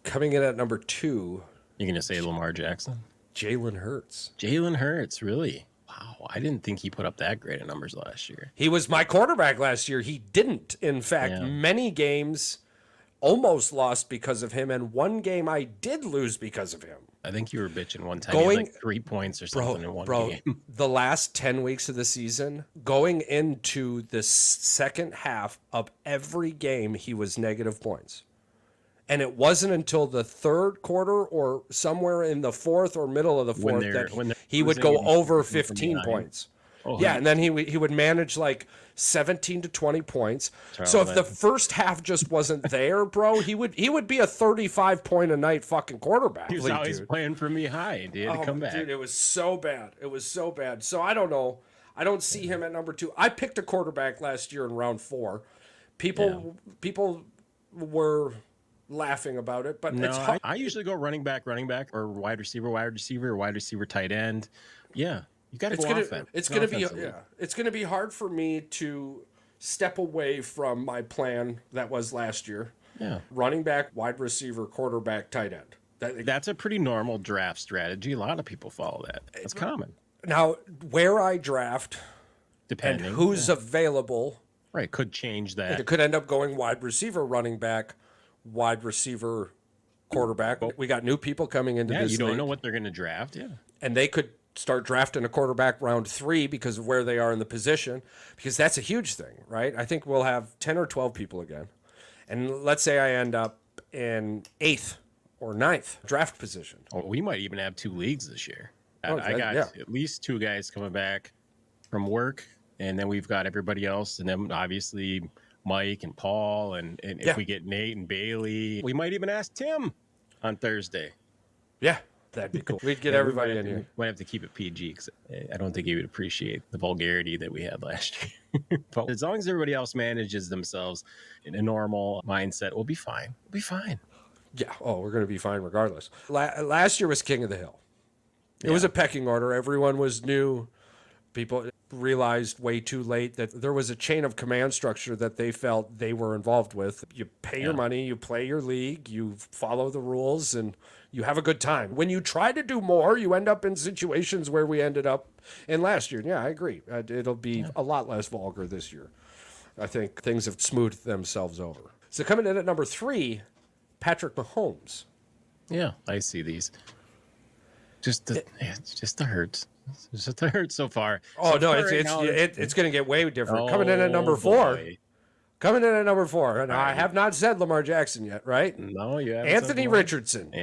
Coming in at number 2, You're going to say Lamar Jackson? Jalen Hurts. Jalen Hurts, really? Wow, I didn't think he put up that great of numbers last year. He was my quarterback last year. He didn't. In fact, many games almost lost because of him, and one game I did lose because of him. I think you were bitching one time. You had like 3 points or something in one game. The last 10 weeks of the season, going into the second half of every game, he was negative points. And it wasn't until the third quarter or somewhere in the fourth or middle of the fourth that he would go over 15 points. Oh, yeah, and then he would manage like 17 to 20 points. So if the first half just wasn't there, bro, he would be a 35-point a night fucking quarterback. He was always playing for me high. He had to come back. Dude, it was so bad. It was so bad. So I don't know. I don't see him at number 2. I picked a quarterback last year in round 4. People were laughing about it, but no, it's hard. I usually go running back, or wide receiver, or wide receiver, tight end. Yeah, you got to go offense. It's going to be hard for me to step away from my plan that was last year. Yeah, running back, wide receiver, quarterback, tight end. That's a pretty normal draft strategy. A lot of people follow that. It's common. Now, where I draft, depending and who's available, right, could change that. It could end up going wide receiver, running back, wide receiver, quarterback. We got new people coming into this you don't league, know what they're going to draft. Yeah, and they could start drafting a quarterback round 3 because of where they are in the position, because that's a huge thing, right? I think we'll have 10 or 12 people again, and let's say I end up in 8th or 9th draft position. Oh, we might even have 2 leagues this year. I got at least 2 guys coming back from work, and then we've got everybody else, and then obviously Mike and Paul, and if we get Nate and Bailey, we might even ask Tim on Thursday. Yeah, that'd be cool. We'd get everybody in here. Might have to keep it PG because I don't think he would appreciate the vulgarity that we had last year. But as long as everybody else manages themselves in a normal mindset, we'll be fine. We'll be fine. Yeah. Oh, we're going to be fine regardless. Last year was King of the Hill. It was a pecking order. Everyone was new. People realized way too late that there was a chain of command structure that they felt they were involved with. You pay your money, you play your league, you follow the rules, and you have a good time. When you try to do more, you end up in situations where we ended up in last year. Yeah, I agree. It'll be a lot less vulgar this year. I think things have smoothed themselves over. So coming in at number 3, Patrick Mahomes. Yeah, I see these. It's just the Hurts. It's just the Hurts so far. Oh, no, it's going to get way different. Coming in at number 4. Boy. Coming in at number 4. And I have not said Lamar Jackson yet, right? No, you haven't. Anthony Richardson.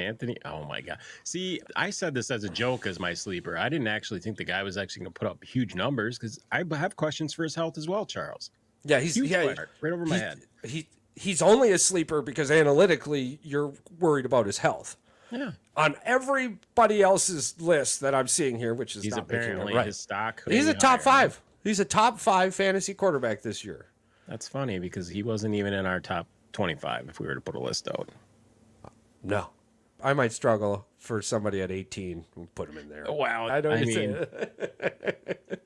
Oh my God. See, I said this as a joke as my sleeper. I didn't actually think the guy was actually going to put up huge numbers because I have questions for his health as well, Charles. Yeah, he's right over my head. He's only a sleeper because analytically you're worried about his health. Yeah. On everybody else's list that I'm seeing here, which is he's not apparently right. His stock. He's a top 5. He's a top 5 fantasy quarterback this year. That's funny because he wasn't even in our top 25 if we were to put a list out. No. I might struggle for somebody at 18 and put him in there. Wow. I mean,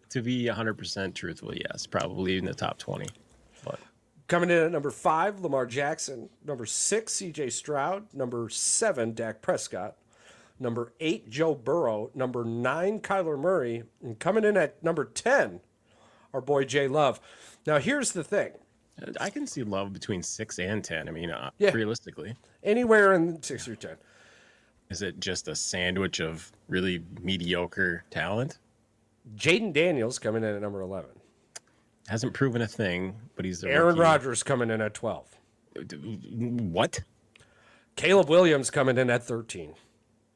to be 100% truthful, yes, probably in the top 20. But coming in at number 5, Lamar Jackson. Number 6, C.J. Stroud. Number 7, Dak Prescott. Number 8, Joe Burrow. Number 9, Kyler Murray. And coming in at number 10, our boy Jay Love. Now, here's the thing. I can see Love between 6 and 10. I mean, realistically. Anywhere in 6 through 10. Is it just a sandwich of really mediocre talent? Jaden Daniels coming in at number 11. Hasn't proven a thing, but he's the Aaron rookie. Rodgers coming in at 12. What? Caleb Williams coming in at 13.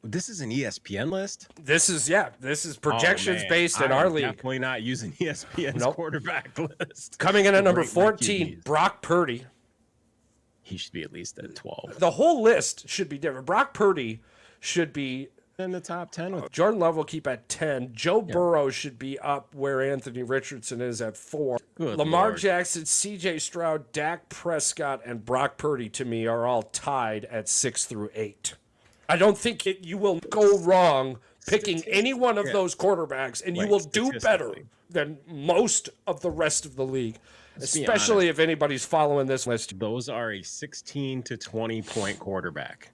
This is an ESPN list. This is projections based in I our am league. Definitely not using ESPN's Nope. quarterback list. Coming in at number Break my 14, QBs. Brock Purdy. He should be at least at 12. The whole list should be different. Brock Purdy should be In the top 10 with Jordan Love will keep at 10. Joe Burrow should be up where Anthony Richardson is at 4. Good Lamar Lord. Jackson, CJ Stroud, Dak Prescott, and Brock Purdy to me are all tied at 6 through 8. I don't think you will go wrong picking any one of those quarterbacks, and you will do better than most of the rest of the league, especially if anybody's following this list. Those are a 16 to 20 point quarterback.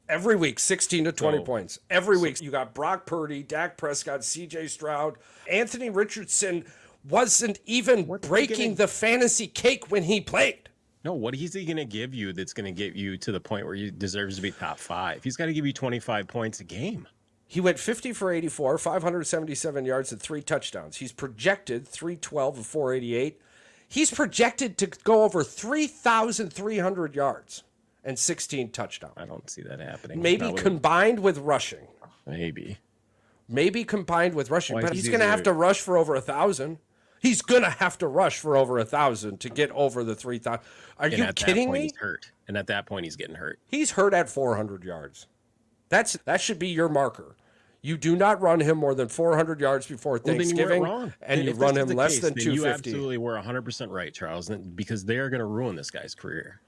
Every week, 16 to 20 points. Every week, you got Brock Purdy, Dak Prescott, CJ Stroud. Anthony Richardson wasn't even breaking the fantasy cake when he played. No, what is he going to give you that's going to get you to the point where he deserves to be top 5? He's got to give you 25 points a game. He went 50 for 84, 577 yards, and 3 touchdowns. He's projected 312 of 488. He's projected to go over 3,300 yards and 16 touchdowns. I don't see that happening. Maybe combined with rushing. Maybe combined with rushing. Why But is he's he going to there? have to rush for over 1,000. He's going to have to rush for over 1,000 to get over the 3,000. Are you kidding me? He's hurt. And at that point, he's getting hurt. He's hurt at 400 yards. That should be your marker. You do not run him more than 400 yards before Thanksgiving, and you run him less than 250. You absolutely were 100% right, Charles, because they are going to ruin this guy's career.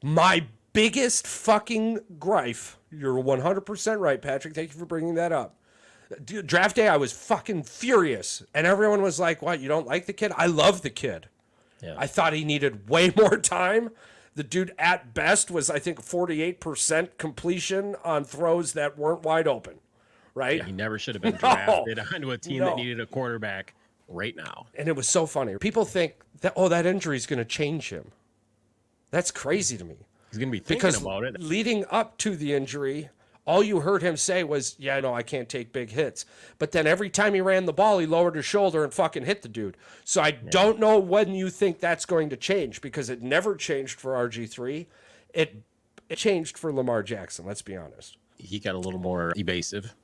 My biggest fucking gripe, you're 100% right, Patrick. Thank you for bringing that up. Draft day, I was fucking furious, and everyone was like, what, you don't like the kid? I love the kid. Yeah. I thought he needed way more time. The dude at best was, I think, 48% completion on throws that weren't wide open, right? Yeah, he never should have been drafted onto a team that needed a quarterback right now. And it was so funny. People think that, that injury is going to change him. That's crazy to me. He's going to be thinking about it. Leading up to the injury, all you heard him say was, yeah, no, I can't take big hits. But then every time he ran the ball, he lowered his shoulder and fucking hit the dude. So I don't know when you think that's going to change, because it never changed for RG3. It changed for Lamar Jackson, let's be honest. He got a little more evasive.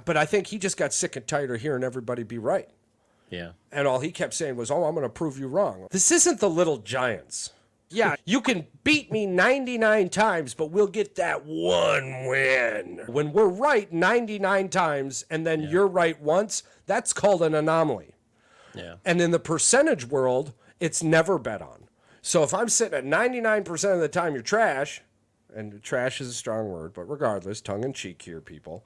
But I think he just got sick and tired of hearing everybody be right. Yeah. And all he kept saying was, I'm going to prove you wrong. This isn't the Little Giants. Yeah, you can beat me 99 times, but we'll get that one win. When we're right 99 times and then you're right once, that's called an anomaly. Yeah. And in the percentage world, it's never bet on. So if I'm sitting at 99% of the time you're trash, and trash is a strong word, but regardless, tongue in cheek here, people.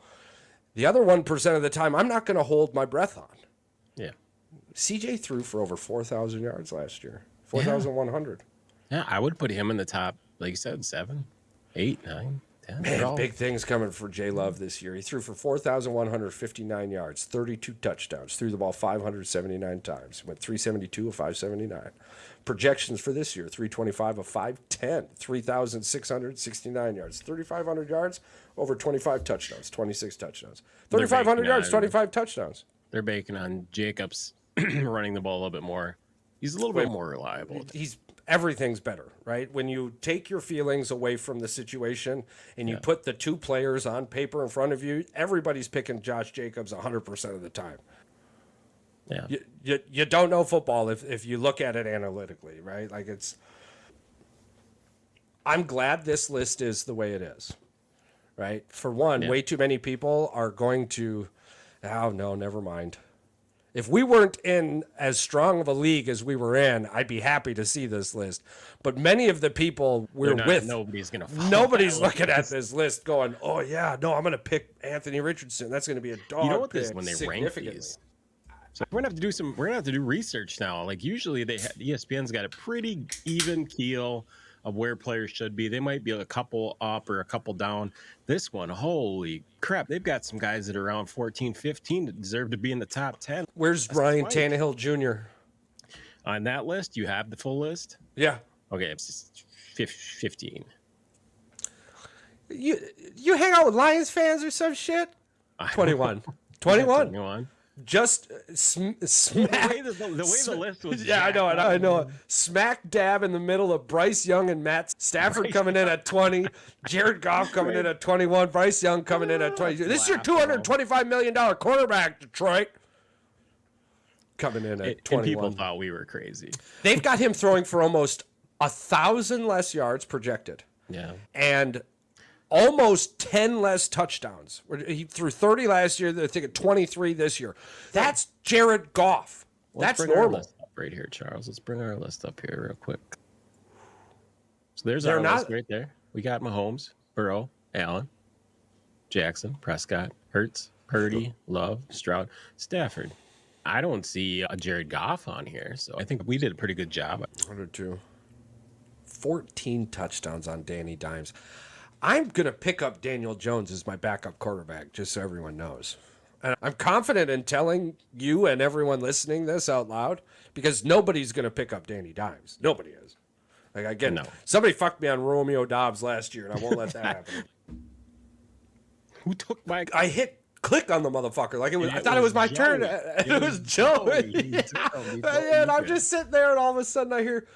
The other 1% of the time, I'm not going to hold my breath on. Yeah. CJ threw for over 4,000 yards last year, 4,100. Yeah, I would put him in the top, like you said, 7, 8, 9, 10. Man, big things coming for J Love this year. He threw for 4,159 yards, 32 touchdowns, threw the ball 579 times, went 372 of 579. Projections for this year, 325 of 510, 3,669 yards, 3,500 yards, over 25 touchdowns, 26 touchdowns. 3,500 yards, 25 touchdowns. They're banking on Jacobs running the ball a little bit more. He's a little bit more reliable. Everything's better, right? When you take your feelings away from the situation and you put the two players on paper in front of you, everybody's picking Josh Jacobs 100% of the time. Yeah. You don't know football if you look at it analytically, right? Like I'm glad this list is the way it is, right? For one, way too many people are going to, oh no, never mind. If we weren't in as strong of a league as we were in, I'd be happy to see this list. But many of the people nobody's going to nobody's looking at this list going, oh yeah, no, I'm going to pick Anthony Richardson. That's going to be a dog. You know what pick this when they rank these? So we're gonna have to do research now. Like usually ESPN's got a pretty even keel of where players should be. They might be a couple up or a couple down. This one, holy crap, they've got some guys that are around 14, 15 that deserve to be in the top 10. Where's Ryan Tannehill Jr.? On that list, you have the full list? Yeah. Okay, it's 15. You hang out with Lions fans or some shit? 21. 21. 21. just The smack. way the list was. Yeah, I jacked know, up, I know. man. Smack dab in the middle of Bryce Young and Matt Stafford coming in at 20, Jared Goff coming in at 21, Bryce Young coming in at 22. This is your $225 million quarterback, Detroit. Coming in at 21. And people thought we were crazy. They've got him throwing for almost 1,000 less yards projected. Yeah. And almost 10 less touchdowns. He threw 30 last year. They're thinking 23 this year. That's Jared Goff. Let's That's bring our normal. list up right here, Charles. Let's bring our list up here real quick. So there's They're our not- list right there. We got Mahomes, Burrow, Allen, Jackson, Prescott, Hurts, Purdy, Love, Stroud, Stafford. I don't see a Jared Goff on here, so I think we did a pretty good job. 102. 14 touchdowns on Danny Dimes. I'm going to pick up Daniel Jones as my backup quarterback, just so everyone knows. And I'm confident in telling you and everyone listening this out loud because nobody's going to pick up Danny Dimes. Nobody is. Like, again, No. somebody fucked me on Romeo Dobbs last year, and I won't let that happen. Who took my? I hit click on the motherfucker like it was. And I it thought it was was my Joey. turn. It was Joey. He Yeah. told And I'm me. just sitting there, and all of a sudden I hear,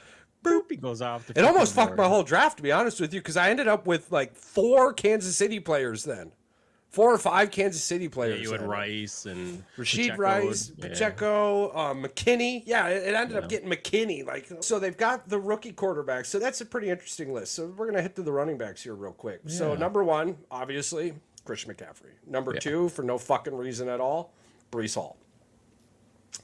boop. He goes off. It almost fucked my whole draft, to be honest with you, because I ended up with like 4 Kansas City players then. 4 or 5 Kansas City players. Yeah, you had then. Rice and Rashid Pacheco. Rice, Yeah. Pacheco, McKinney. Yeah, it ended up getting McKinney. Like, so they've got the rookie quarterbacks. So that's a pretty interesting list. So we're gonna hit through the running backs here real quick. So Yeah. number 1, obviously, Christian McCaffrey. Number 2, for no fucking reason at all, Brees Hall.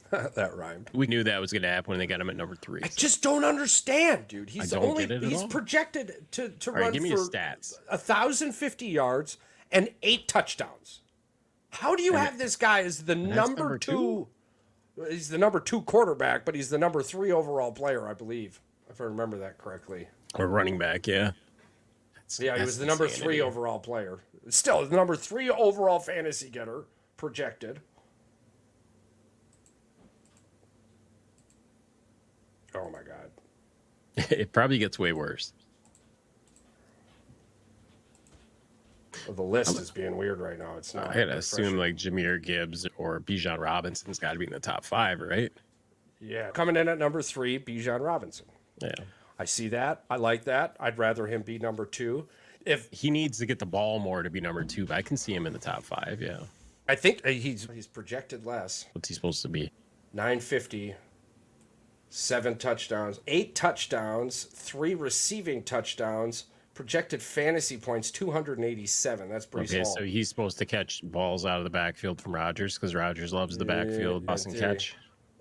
That rhymed. We knew that was going to happen when they got him at number 3. I just don't understand, dude. He's don't only get it at he's all. projected to All run right, give me for his stats. 1,050 yards and 8 touchdowns. How do you have this guy as the number two? He's the number 2 quarterback, but he's the number 3 overall player, I believe, if I remember that correctly. Or running back, yeah. Yeah, he That's was the number insanity. 3 overall player. Still, the number 3 overall fantasy getter projected. Oh my God. It probably gets way worse. Well, the list is being weird right now. It's not. I gotta assume refreshing. like Jameer Gibbs or Bijan Robinson's got to be in the top 5, right? Yeah, coming in at number 3, Bijan Robinson. Yeah. I see that. I like that. I'd rather him be number 2. If He needs to get the ball more to be number 2, but I can see him in the top 5. Yeah. I think he's projected less. What's he supposed to be? 950, 7 touchdowns, 8 touchdowns, 3 receiving touchdowns. Projected fantasy points 287. That's Brees Okay, Hall. so he's supposed to catch balls out of the backfield from Rodgers because Rodgers loves the backfield pass and catch.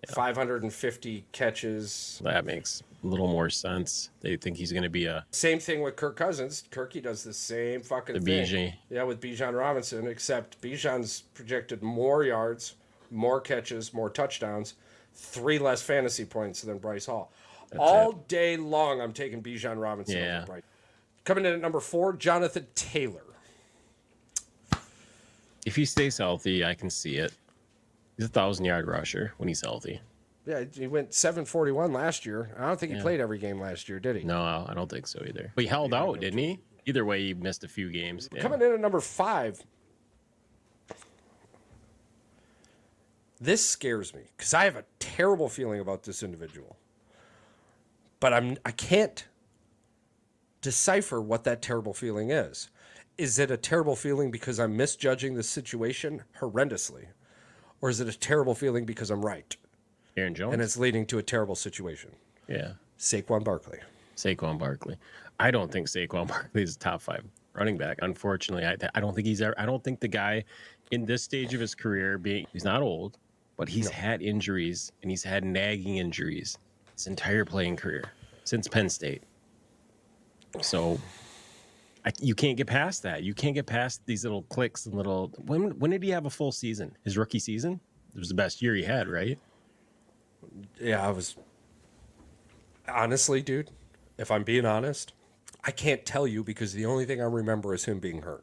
550 catches. That makes a little more sense. They think he's going to be a Same thing with Kirk Cousins. Kirky does the same fucking The thing. BJ. Yeah, with Bijan Robinson, except Bijan's projected more yards, more catches, more touchdowns, 3 less fantasy points than Bryce Hall. All day long, I'm taking Bijan Robinson Yeah. over Bryce. Coming in at number 4, Jonathan Taylor. if he stays healthy, I can see it. He's a 1,000-yard rusher when he's healthy. Yeah, he went 741 last year. I don't think he played every game last year, did he? No, I don't think so either. But he held out, didn't he? Either way, he missed a few games. Yeah. Coming in at number 5. This scares me because I have a terrible feeling about this individual. But I can't decipher what that terrible feeling is. Is it a terrible feeling because I'm misjudging the situation horrendously? Or is it a terrible feeling because I'm right Aaron Jones. and it's leading to a terrible situation? Yeah. Saquon Barkley. Saquon Barkley. I don't think Saquon Barkley is a top 5 running back. Unfortunately, I don't think he's ever. I don't think the guy in this stage of his career, he's not old, but he's had injuries and he's had nagging injuries his entire playing career since Penn State. So you can't get past that. You can't get past these little clicks and little. When did he have a full season? His rookie season? It was the best year he had, right? Yeah, I was. Honestly, dude, if I'm being honest, I can't tell you because the only thing I remember is him being hurt.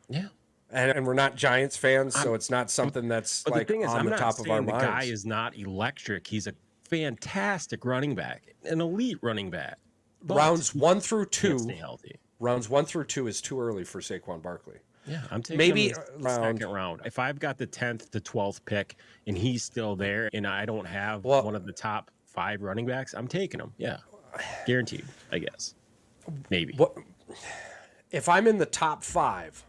Yeah. And we're not Giants fans, so it's not something that's But like the thing is, on I'm the not top of our saying the minds. guy is not electric. He's a fantastic running back, an elite running back. But Rounds 1 through he can't 2. stay healthy. Rounds 1 through 2 is too early for Saquon Barkley. Yeah, I'm taking Maybe him the second round. If I've got the 10th to 12th pick and he's still there and I don't have one of the top 5 running backs, I'm taking him. Yeah. Guaranteed, I guess. Maybe. What if I'm in the top 5?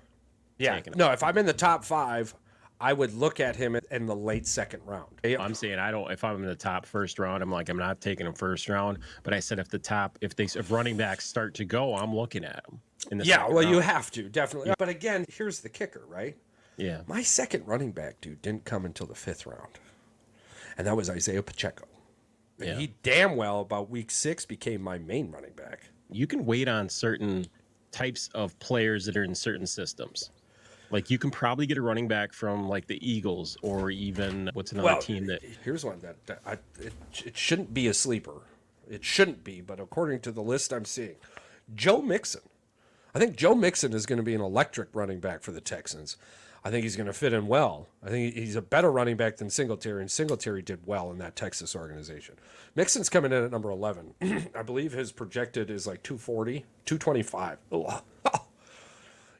Yeah. Taking him. No, if I'm in the top 5, I would look at him in the late second round. I'm saying if I'm in the top first round, I'm not taking him first round. But I said if running backs start to go, I'm looking at them. You have to, definitely. Yeah. But again, here's the kicker, right? Yeah. My second running back, dude, didn't come until the 5th round. And that was Isaiah Pacheco. And Yeah. he damn well about week 6 became my main running back. You can wait on certain types of players that are in certain systems. Like you can probably get a running back from like the Eagles or even what's another team that. Here's one it shouldn't be a sleeper. It shouldn't be, but according to the list I'm seeing, Joe Mixon. I think Joe Mixon is going to be an electric running back for the Texans. I think he's going to fit in well. I think he's a better running back than Singletary, and Singletary did well in that Texas organization. Mixon's coming in at number 11. I believe his projected is like 240, 225.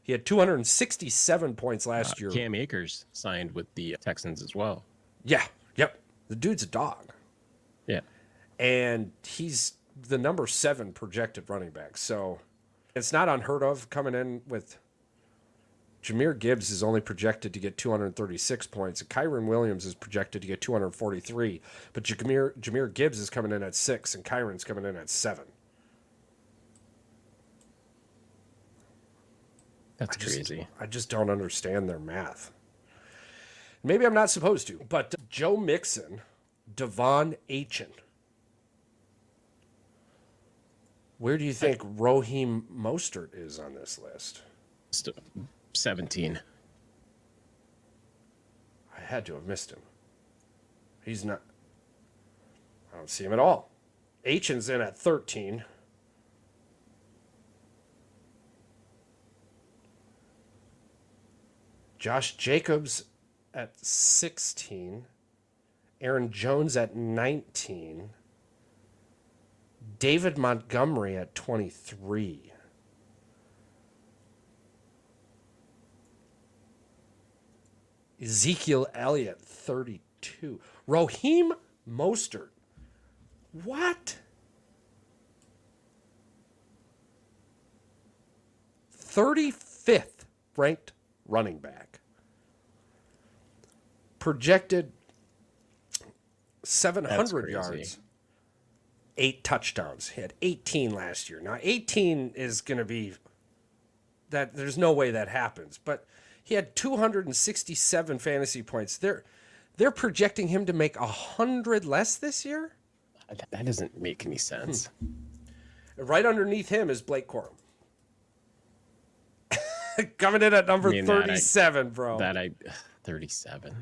He had 267 points last year. Cam Akers signed with the Texans as well. Yeah. Yep. The dude's a dog. Yeah. And he's the number 7 projected running back. So it's not unheard of coming in with Jahmyr Gibbs is only projected to get 236 points. And Kyron Williams is projected to get 243. But Jahmyr Gibbs is coming in at 6 and Kyron's coming in at 7. That's crazy. I just don't understand their math. Maybe I'm not supposed to, but Joe Mixon, Devon Achane. Where do you think Raheem Mostert is on this list? 17. I had to have missed him. He's not. I don't see him at all. Achane's in at 13. Josh Jacobs at 16. Aaron Jones at 19. David Montgomery at 23. Ezekiel Elliott, 32. Raheem Mostert. What? 35th ranked running back. Projected 700 yards. 8 touchdowns. He had 18 last year. Now, 18 is going to be that. There's no way that happens. But he had 267 fantasy points. They're projecting him to make 100 less this year. That doesn't make any sense. Right underneath him is Blake Corum. Coming in at number 37, bro. 37.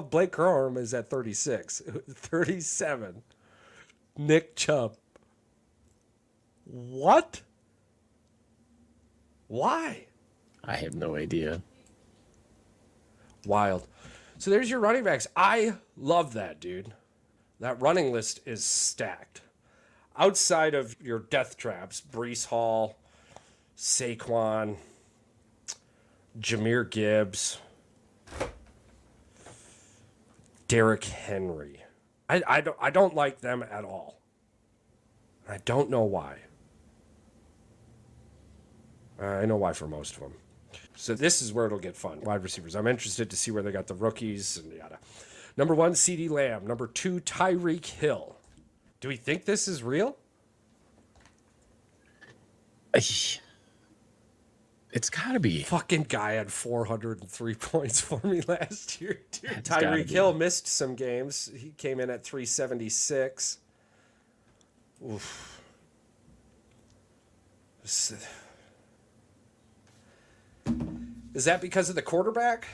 Blake Corum is at 36. 37. Nick Chubb. What? Why? I have no idea. Wild. So there's your running backs. I love that, dude. That running list is stacked. Outside of your death traps, Breece Hall, Saquon, Jahmyr Gibbs, Derrick Henry. I don't like them at all. I don't know why. I know why for most of them. So this is where it'll get fun. Wide receivers. I'm interested to see where they got the rookies and yada. Number 1, CeeDee Lamb. Number 2, Tyreek Hill. Do we think this is real? It's got to be. Fucking guy had 403 points for me last year, dude. Tyreek Hill missed some games. He came in at 376. Oof. Is that because of the quarterback?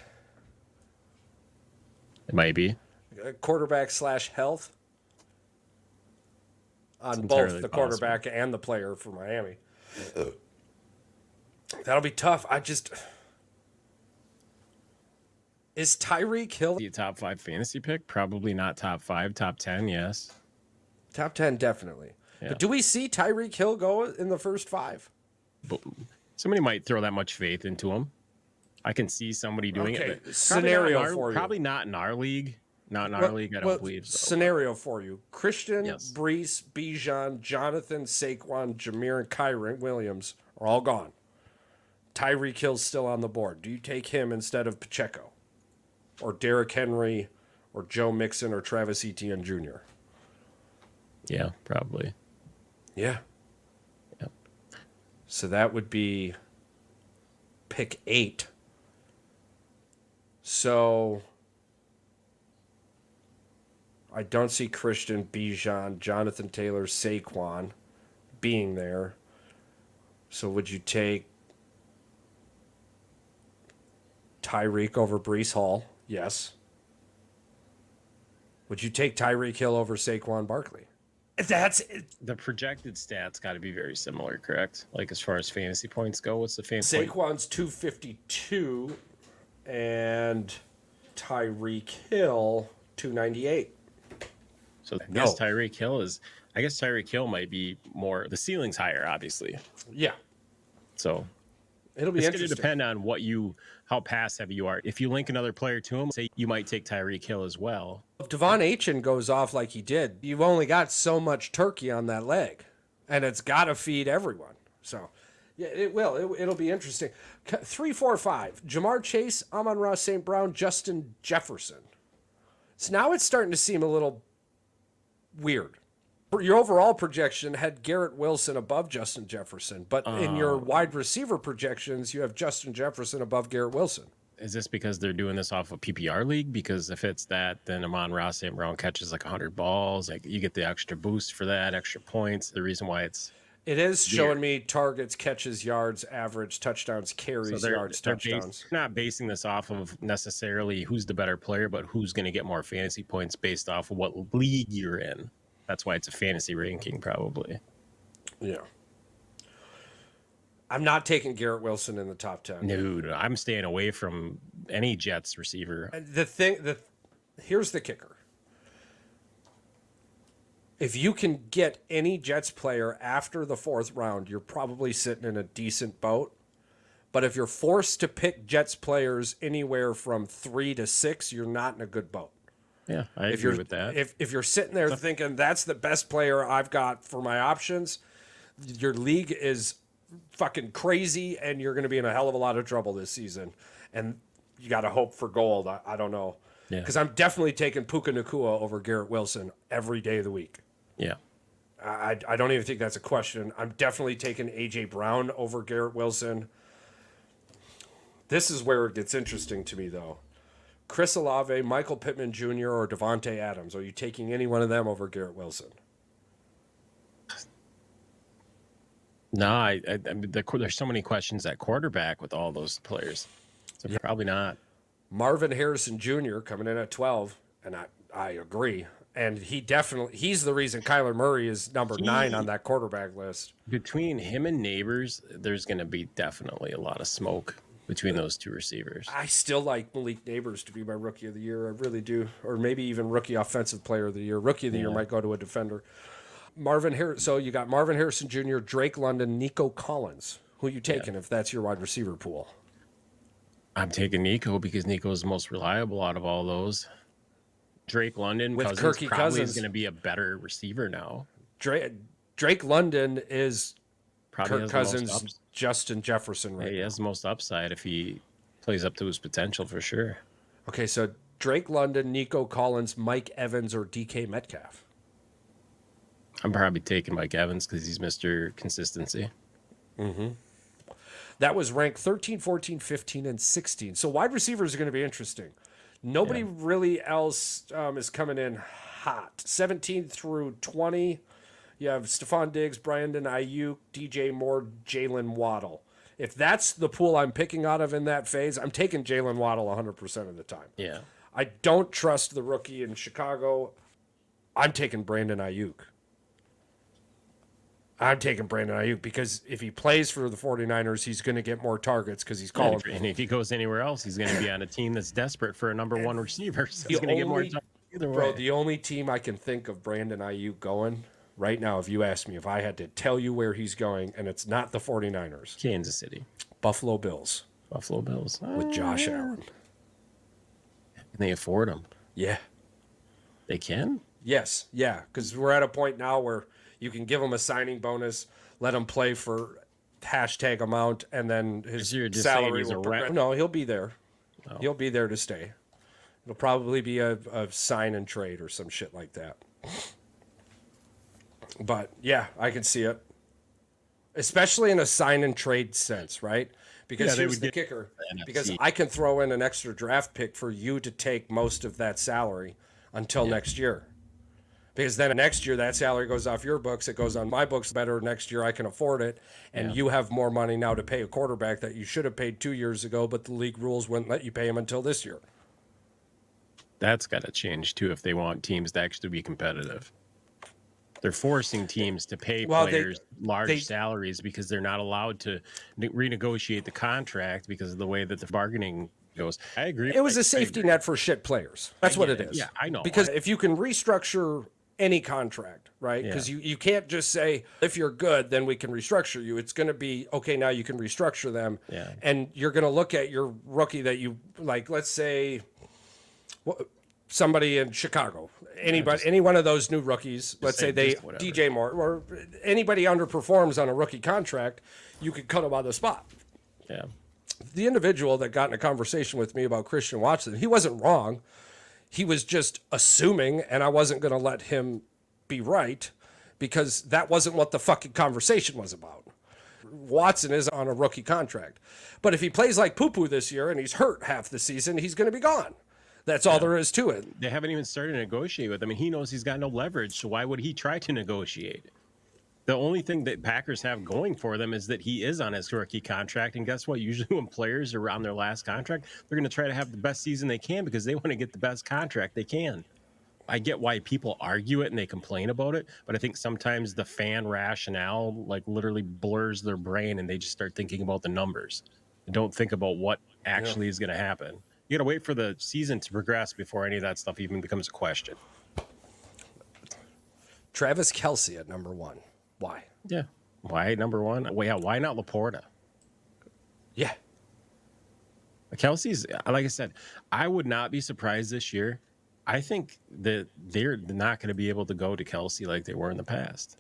It might be. Quarterback / health? On both the quarterback and the player for Miami. That'll be tough. Is Tyreek Hill The top 5 fantasy pick? Probably not top 5. Top 10, yes. top 10? Definitely. Yeah. But do we see Tyreek Hill go in the first 5? But somebody might throw that much faith into him. I can see somebody doing Okay, it. But scenario for you. Probably not in our league. Not in our league, I don't believe so. Scenario for you. Christian, Yes. Brees, Bijan, Jonathan, Saquon, Jameer, and Kyron Williams are all gone. Tyreek Hill's still on the board. Do you take him instead of Pacheco? Or Derrick Henry, or Joe Mixon, or Travis Etienne Jr.? Yeah, probably. Yeah. Yep. So that would be pick 8. So I don't see Christian, Bijan, Jonathan Taylor, Saquon being there. So would you take Tyreek over Brees Hall? Yes. Would you take Tyreek Hill over Saquon Barkley? That's The projected stats got to be very similar, correct? Like as far as fantasy points go, what's the fantasy point? Saquon's 252 and Tyreek Hill 298. So I guess Tyreek Hill might be more. The ceiling's higher, obviously. Yeah. So It'll be it's going to interesting. depend on how pass heavy you are. If you link another player to him, say you might take Tyreek Hill as well. If Devon Achane goes off like he did, you've only got so much turkey on that leg, and it's got to feed everyone. So, yeah, it will. It'll be interesting. 3, 4, 5. Jamar Chase, Amon-Ra St. Brown, Justin Jefferson. So now it's starting to seem a little weird. Your overall projection had Garrett Wilson above Justin Jefferson, but in your wide receiver projections, you have Justin Jefferson above Garrett Wilson. Is this because they're doing this off a PPR league? Because if it's that, then Amon-Ra St. Brown catches like 100 balls. Like you get the extra boost for that, extra points. The reason why it is showing me targets, catches, yards, average, touchdowns, carries, yards, touchdowns. They're not basing this off of necessarily who's the better player, but who's going to get more fantasy points based off of what league you're in. That's why it's a fantasy ranking, probably. Yeah. I'm not taking Garrett Wilson in the top 10. Dude, I'm staying away from any Jets receiver. Here's the kicker. If you can get any Jets player after the 4th round, you're probably sitting in a decent boat. But if you're forced to pick Jets players anywhere from 3 to 6, you're not in a good boat. Yeah, I agree with that. If you're sitting there thinking that's the best player I've got for my options, your league is fucking crazy and you're going to be in a hell of a lot of trouble this season. And you got to hope for gold. I don't know. Because I'm definitely taking Puka Nacua over Garrett Wilson every day of the week. Yeah. I don't even think that's a question. I'm definitely taking A.J. Brown over Garrett Wilson. This is where it gets interesting to me, though. Chris Olave, Michael Pittman Jr., or Devontae Adams. Are you taking any one of them over Garrett Wilson? No, there's so many questions at quarterback with all those players. So probably not. Marvin Harrison Jr. coming in at 12, and I agree. And he's the reason Kyler Murray is number 9 on that quarterback list. Between him and Neighbors, there's going to be definitely a lot of smoke between those two receivers. I still like Malik Neighbors to be my rookie of the year. I really do. Or maybe even rookie offensive player of the year. Rookie of the year might go to a defender. So you got Marvin Harrison Jr., Drake London, Nico Collins. Who are you taking if that's your wide receiver pool? I'm taking Nico because Nico is the most reliable out of all those. Drake London With Kirky probably Cousins is going to be a better receiver now. Drake London is Probably Kirk Cousins, Justin Jefferson he has the most upside if he plays up to his potential for sure. Okay, so Drake London, Nico Collins, Mike Evans, or DK Metcalf? I'm probably taking Mike Evans because he's Mr. Consistency. Mm-hmm. That was ranked 13, 14, 15, and 16. So wide receivers are going to be interesting. Nobody really else is coming in hot. 17 through 20, you have Stephon Diggs, Brandon Ayuk, DJ Moore, Jalen Waddle. If that's the pool I'm picking out of in that phase, I'm taking Jalen Waddle 100% of the time. Yeah. I don't trust the rookie in Chicago. I'm taking Brandon Ayuk. I'm taking Brandon Ayuk because if he plays for the 49ers, he's going to get more targets because he's calling. And if he goes anywhere else, he's going to be on a team that's desperate for a number one receiver. So he's going to get more targets either way. Bro, the only team I can think of Brandon Ayuk going right now, if you ask me, if I had to tell you where he's going, and it's not the 49ers. Kansas City. Buffalo Bills. Buffalo Bills. with Josh Allen. Can they afford him? Yeah. They can? Yes. Yeah. Because we're at a point now where you can give him a signing bonus, let him play for hashtag amount, and then his So you're just saying salary he's will a rent- progress. No, he'll be there. Oh. He'll be there to stay. It'll probably be a sign and trade or some shit like that. But yeah, I can see it. Especially in a sign and trade sense, right? Because Yeah, they here's would the get kicker. the Because NFC. I can throw in an extra draft pick for you to take most of that salary until next year. Because then next year that salary goes off your books, it goes on my books better. Next year I can afford it, and you have more money now to pay a quarterback that you should have paid 2 years ago, but the league rules wouldn't let you pay him until this year. That's got to change too if they want teams to actually be competitive. They're forcing teams to pay players large salaries because they're not allowed to renegotiate the contract because of the way that the bargaining goes. I agree. It was a safety net for shit players. That's what it is. Yeah, I know. Because if you can restructure any contract, right? Because you can't just say, if you're good, then we can restructure you. It's going to be, okay, now you can restructure them. Yeah. And you're going to look at your rookie that you, like, let's say somebody in Chicago, any one of those new rookies, let's say DJ Moore, or anybody underperforms on a rookie contract, you could cut them on the spot. Yeah. The individual that got in a conversation with me about Christian Watson, he wasn't wrong. He was just assuming, and I wasn't going to let him be right because that wasn't what the fucking conversation was about. Watson is on a rookie contract. But if he plays like poo-poo this year and he's hurt half the season, he's going to be gone. That's all there is to it. They haven't even started to negotiate with him. I mean, he knows he's got no leverage, so why would he try to negotiate? The only thing that Packers have going for them is that he is on his rookie contract. And guess what? Usually when players are on their last contract, they're going to try to have the best season they can because they want to get the best contract they can. I get why people argue it and they complain about it, but I think sometimes the fan rationale like literally blurs their brain and they just start thinking about the numbers and don't think about what actually is going to happen. You got to wait for the season to progress before any of that stuff even becomes a question. Travis Kelce at number 1. Why? Yeah. Why number 1? Well, yeah, why not Laporta? Yeah. Kelsey's, like I said, I would not be surprised this year. I think that they're not going to be able to go to Kelsey like they were in the past.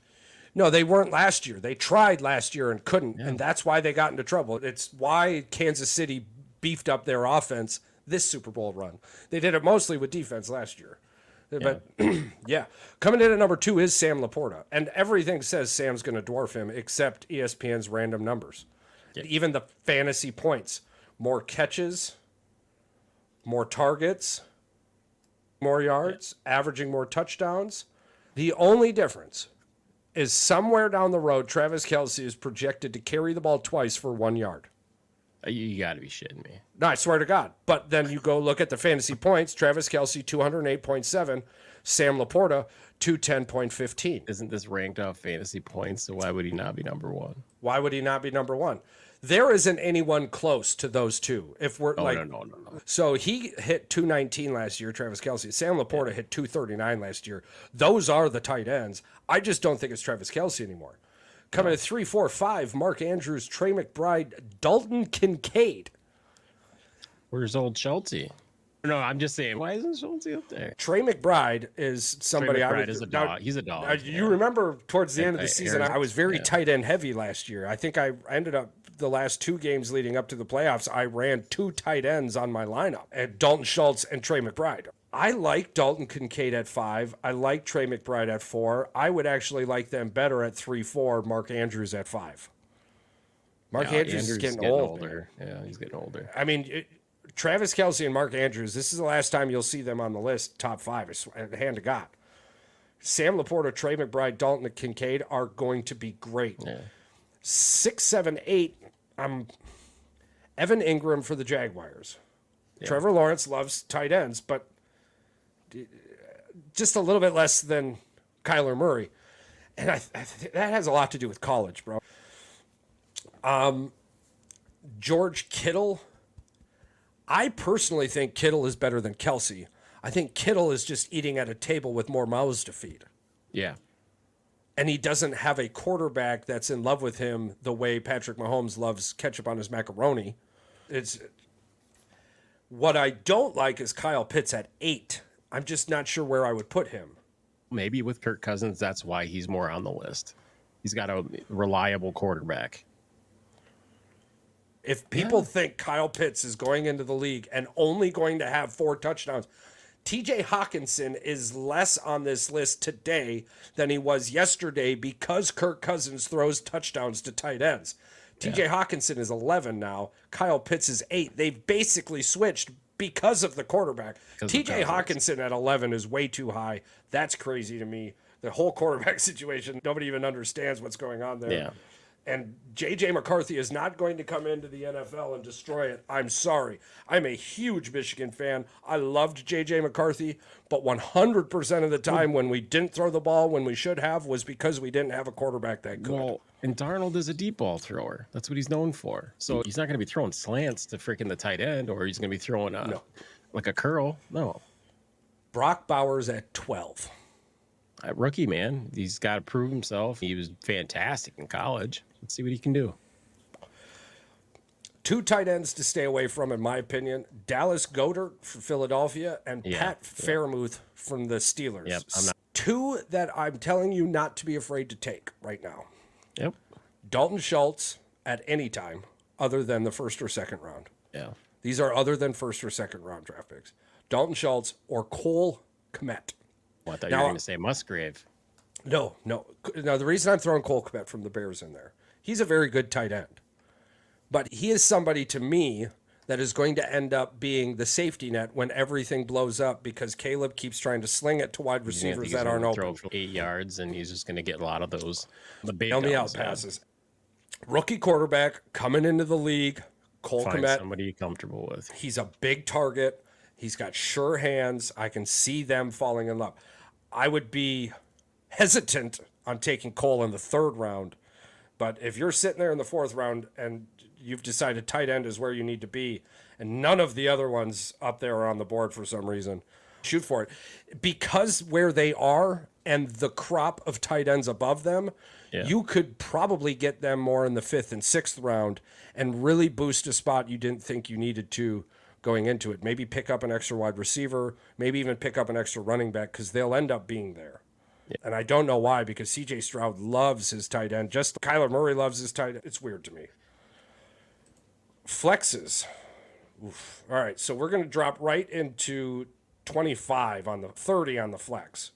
No, they weren't last year. They tried last year and couldn't, and that's why they got into trouble. It's why Kansas City beefed up their offense this Super Bowl run. They did it mostly with defense last year. But yeah, coming in at number 2 is Sam Laporta, and everything says Sam's going to dwarf him except ESPN's random numbers. Yeah. Even the fantasy points, more catches, more targets, more yards, averaging more touchdowns. The only difference is somewhere down the road, Travis Kelce is projected to carry the ball twice for 1 yard. You got to be shitting me. No, I swear to God. But then you go look at the fantasy points. Travis Kelce, 208.7. Sam Laporta, 210.15. Isn't this ranked off fantasy points? So why would he not be number 1? Why would he not be number 1? There isn't anyone close to those two. If we're No. So he hit 219 last year, Travis Kelce. Sam Laporta hit 239 last year. Those are the tight ends. I just don't think it's Travis Kelce anymore. Coming at 3, 4, 5, Mark Andrews, Trey McBride, Dalton Kincaid. Where's old Schulte? No, I'm just saying, why isn't Schulte up there? Trey McBride is somebody Trey McBride is a dog. He's a dog. You remember towards the end of the season, Aaron, I was very tight end heavy last year. I think I ended up the last 2 games leading up to the playoffs, I ran 2 tight ends on my lineup, and Dalton Schultz and Trey McBride. I like Dalton Kincaid at 5. I like Trey McBride at 4. I would actually like them better at 3, 4. Mark Andrews at 5. Mark Andrews is getting older. Yeah, he's getting older. I mean, Travis Kelce and Mark Andrews, this is the last time you'll see them on the list, top 5, at the hand of God. Sam Laporta, Trey McBride, Dalton Kincaid are going to be great. Yeah. 6, 7, 8, Evan Ingram for the Jaguars. Yeah. Trevor Lawrence loves tight ends, but just a little bit less than Kyler Murray. And that has a lot to do with college, bro. George Kittle. I personally think Kittle is better than Kelce. I think Kittle is just eating at a table with more mouths to feed. Yeah. And he doesn't have a quarterback that's in love with him the way Patrick Mahomes loves ketchup on his macaroni. It's what I don't like is Kyle Pitts at 8. I'm just not sure where I would put him. Maybe with Kirk Cousins, that's why he's more on the list. He's got a reliable quarterback. If people think Kyle Pitts is going into the league and only going to have 4 touchdowns, TJ Hawkinson is less on this list today than he was yesterday because Kirk Cousins throws touchdowns to tight ends. TJ Hawkinson is 11 now. Kyle Pitts is 8. They've basically switched because of the quarterback. TJ Hawkinson at 11 is way too high. That's crazy to me. The whole quarterback situation, nobody even understands what's going on there. Yeah. And J.J. McCarthy is not going to come into the NFL and destroy it. I'm sorry. I'm a huge Michigan fan. I loved J.J. McCarthy, but 100% of the time when we didn't throw the ball when we should have was because we didn't have a quarterback that good. Well, and Darnold is a deep ball thrower. That's what he's known for. So he's not going to be throwing slants to freaking the tight end, or he's going to be throwing like a curl. No. Brock Bowers at 12. Rookie, man. He's got to prove himself. He was fantastic in college. Let's see what he can do. 2 tight ends to stay away from, in my opinion. Dallas Goedert from Philadelphia and Pat Fairmouth from the Steelers. Yep, 2 that I'm telling you not to be afraid to take right now. Yep. Dalton Schultz at any time other than the first or second round. Yeah. These are other than first or second round draft picks. Dalton Schultz or Cole Kmet. Well, I thought you were going to say Musgrave. No. Now, the reason I'm throwing Cole Kmet from the Bears in there, he's a very good tight end. But he is somebody to me that is going to end up being the safety net when everything blows up because Caleb keeps trying to sling it to wide receivers that aren't open. Throw for 8 yards, and he's just going to get a lot of those. The bail me out passes. Rookie quarterback coming into the league, Cole Kmet. Somebody comfortable with. He's a big target. He's got sure hands. I can see them falling in love. I would be hesitant on taking Cole in the 3rd round. But if you're sitting there in the 4th round and you've decided tight end is where you need to be, and none of the other ones up there are on the board for some reason, shoot for it. Because where they are and the crop of tight ends above them, you could probably get them more in the 5th and 6th round and really boost a spot you didn't think you needed to going into it. Maybe pick up an extra wide receiver, maybe even pick up an extra running back because they'll end up being there. And I don't know why, because C.J. Stroud loves his tight end. Just Kyler Murray loves his tight end. It's weird to me. Flexes. Oof. All right, so we're going to drop right into 25 on the 30 on the flex.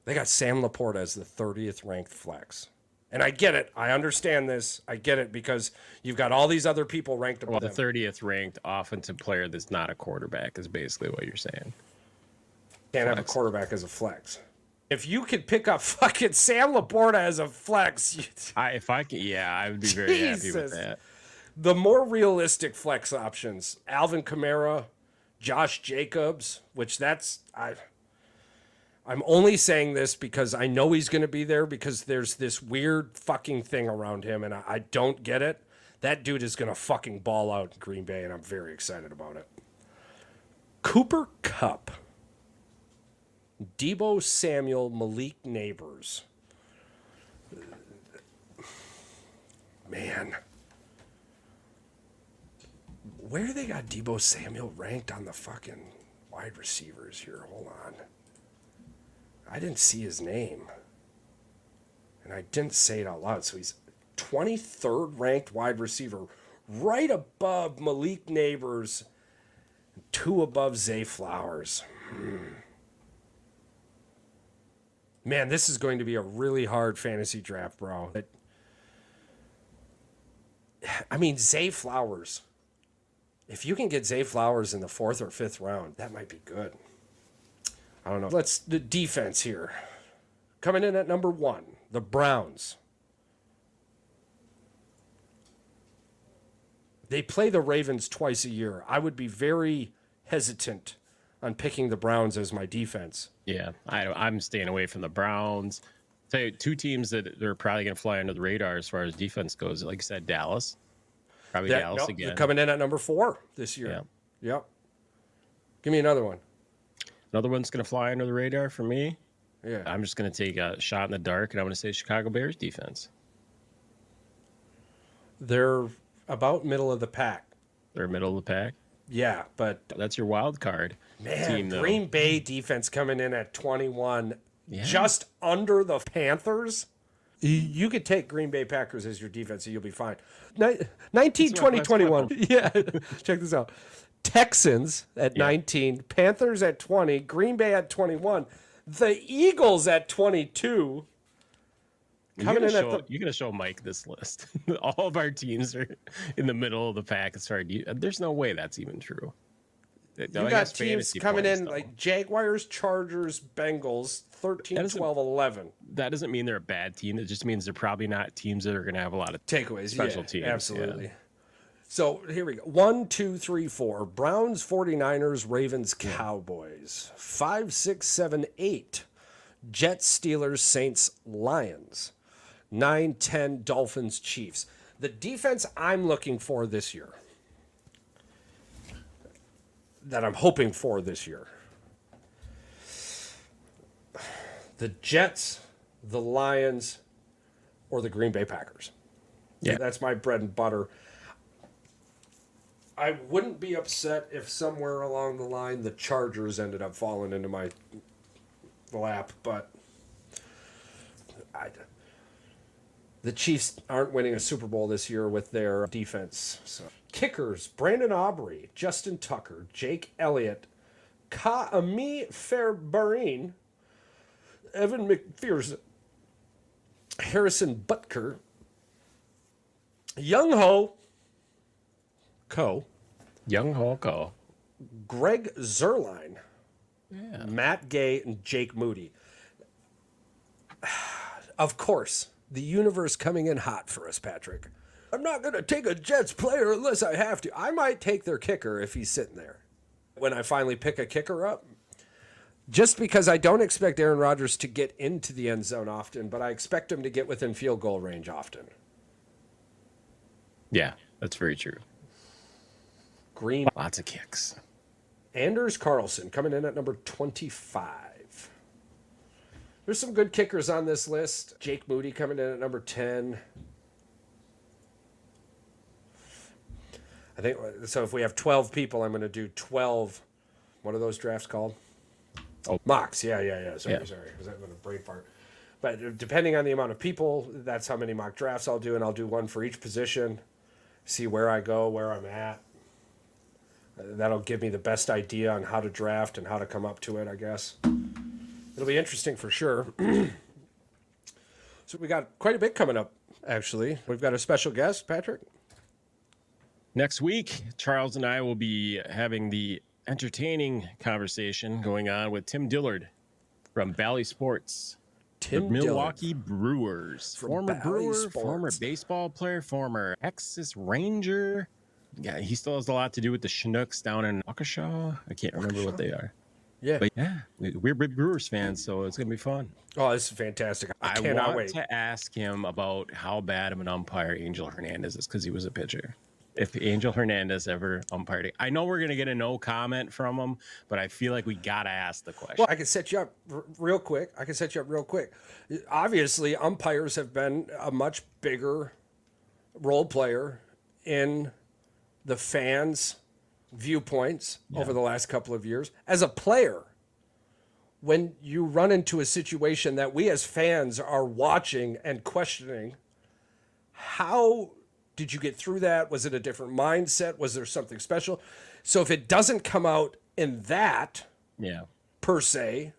They got Sam Laporta as the 30th ranked flex. And I get it. I understand this. I get it because you've got all these other people ranked above them. The 30th ranked offensive player that's not a quarterback is basically what you're saying. Can't have a quarterback as a flex. If you could pick up fucking Sam Laporta as a flex, I would be very happy with that. The more realistic flex options: Alvin Kamara, Josh Jacobs. I'm only saying this because I know he's going to be there because there's this weird fucking thing around him, and I don't get it. That dude is going to fucking ball out in Green Bay, and I'm very excited about it. Cooper Kupp. Deebo Samuel, Malik Neighbors. Man. Where they got Deebo Samuel ranked on the fucking wide receivers here? Hold on. I didn't see his name. And I didn't say it out loud. So he's 23rd ranked wide receiver, right above Malik Neighbors, 2 above Zay Flowers. Man, this is going to be a really hard fantasy draft, bro. I mean, Zay Flowers. If you can get Zay Flowers in the 4th or 5th round, that might be good. I don't know. The defense here. Coming in at number 1, the Browns. They play the Ravens twice a year. I would be very hesitant on picking the Browns as my defense. Yeah, I'm staying away from the Browns. Tell you, 2 teams that are probably going to fly under the radar as far as defense goes. Like I said, Dallas. Probably Dallas again. They're coming in at number 4 this year. Yeah. Yep. Give me another one. Another one's going to fly under the radar for me. Yeah. I'm just going to take a shot in the dark, and I'm going to say Chicago Bears defense. They're about middle of the pack. They're middle of the pack. Yeah, but That's your wild card team, though. Green Bay defense coming in at 21, Yeah. just under the Panthers. You could take Green Bay Packers as your defense and you'll be fine. 19, 20, 21. Yeah, check this out. Texans at 19, Panthers at 20, Green Bay at 21, the Eagles at 22. You're going to show Mike this list. All of our teams are in the middle of the pack. There's no way that's even true. You got teams coming in like Jaguars, Chargers, Bengals, 13, 12, 11. That doesn't mean they're a bad team. It just means they're probably not teams that are going to have a lot of takeaways. Special teams. Absolutely. Yeah. So here we go. 1, 2, 3, 4. Browns, 49ers, Ravens, Cowboys. 5, 6, 7, 8. Jets, Steelers, Saints, Lions. 9, 10, Dolphins, Chiefs. The defense I'm looking for this year, that I'm hoping for this year, the Jets, the Lions, or the Green Bay Packers. Yeah. That's my bread and butter. I wouldn't be upset if somewhere along the line the Chargers ended up falling into my lap, but the Chiefs aren't winning a Super Bowl this year with their defense. So. Kickers, Brandon Aubrey, Justin Tucker, Jake Elliott, Ka'imi Fairbairn, Evan McPherson, Harrison Butker, Young Ho Ko, Greg Zerline, Matt Gay, and Jake Moody. Of course, the universe coming in hot for us, Patrick. I'm not going to take a Jets player unless I have to. I might take their kicker if he's sitting there when I finally pick a kicker up. Just because I don't expect Aaron Rodgers to get into the end zone often, but I expect him to get within field goal range often. Yeah, that's very true. Green. Lots of kicks. Anders Carlson coming in at number 25. There's some good kickers on this list. Jake Moody coming in at number 10. I think so. If we have 12 people, I'm going to do 12. What are those drafts called? Oh, mocks. Yeah. Sorry. Was that a brain fart? But depending on the amount of people, that's how many mock drafts I'll do, and I'll do one for each position. See where I go, where I'm at. That'll give me the best idea on how to draft and how to come up to it, I guess. It'll be interesting for sure. So we got quite a bit coming up, actually. We've got a special guest, Patrick. Next week, Charles and I will be having the entertaining conversation going on with Tim Dillard from Bally Sports. The Milwaukee Brewers. Former Brewer, former baseball player, former Texas Ranger. Yeah, he still has a lot to do with the Chinooks down in Waukesha. I can't remember what they are. Yeah. But yeah, we're big Brewers fans, so it's going to be fun. Oh, this is fantastic. I cannot wait to ask him about how bad of an umpire Angel Hernandez is because he was a pitcher. If Angel Hernandez ever umpired it. I know we're going to get a no comment from him, but I feel like we got to ask the question. Well, I can set you up real quick. Obviously, umpires have been a much bigger role player in the fans' viewpoints over the last couple of years. As a player, when you run into a situation that we as fans are watching and questioning, how did you get through that? Was it a different mindset? Was there something special? So if it doesn't come out in that, per se,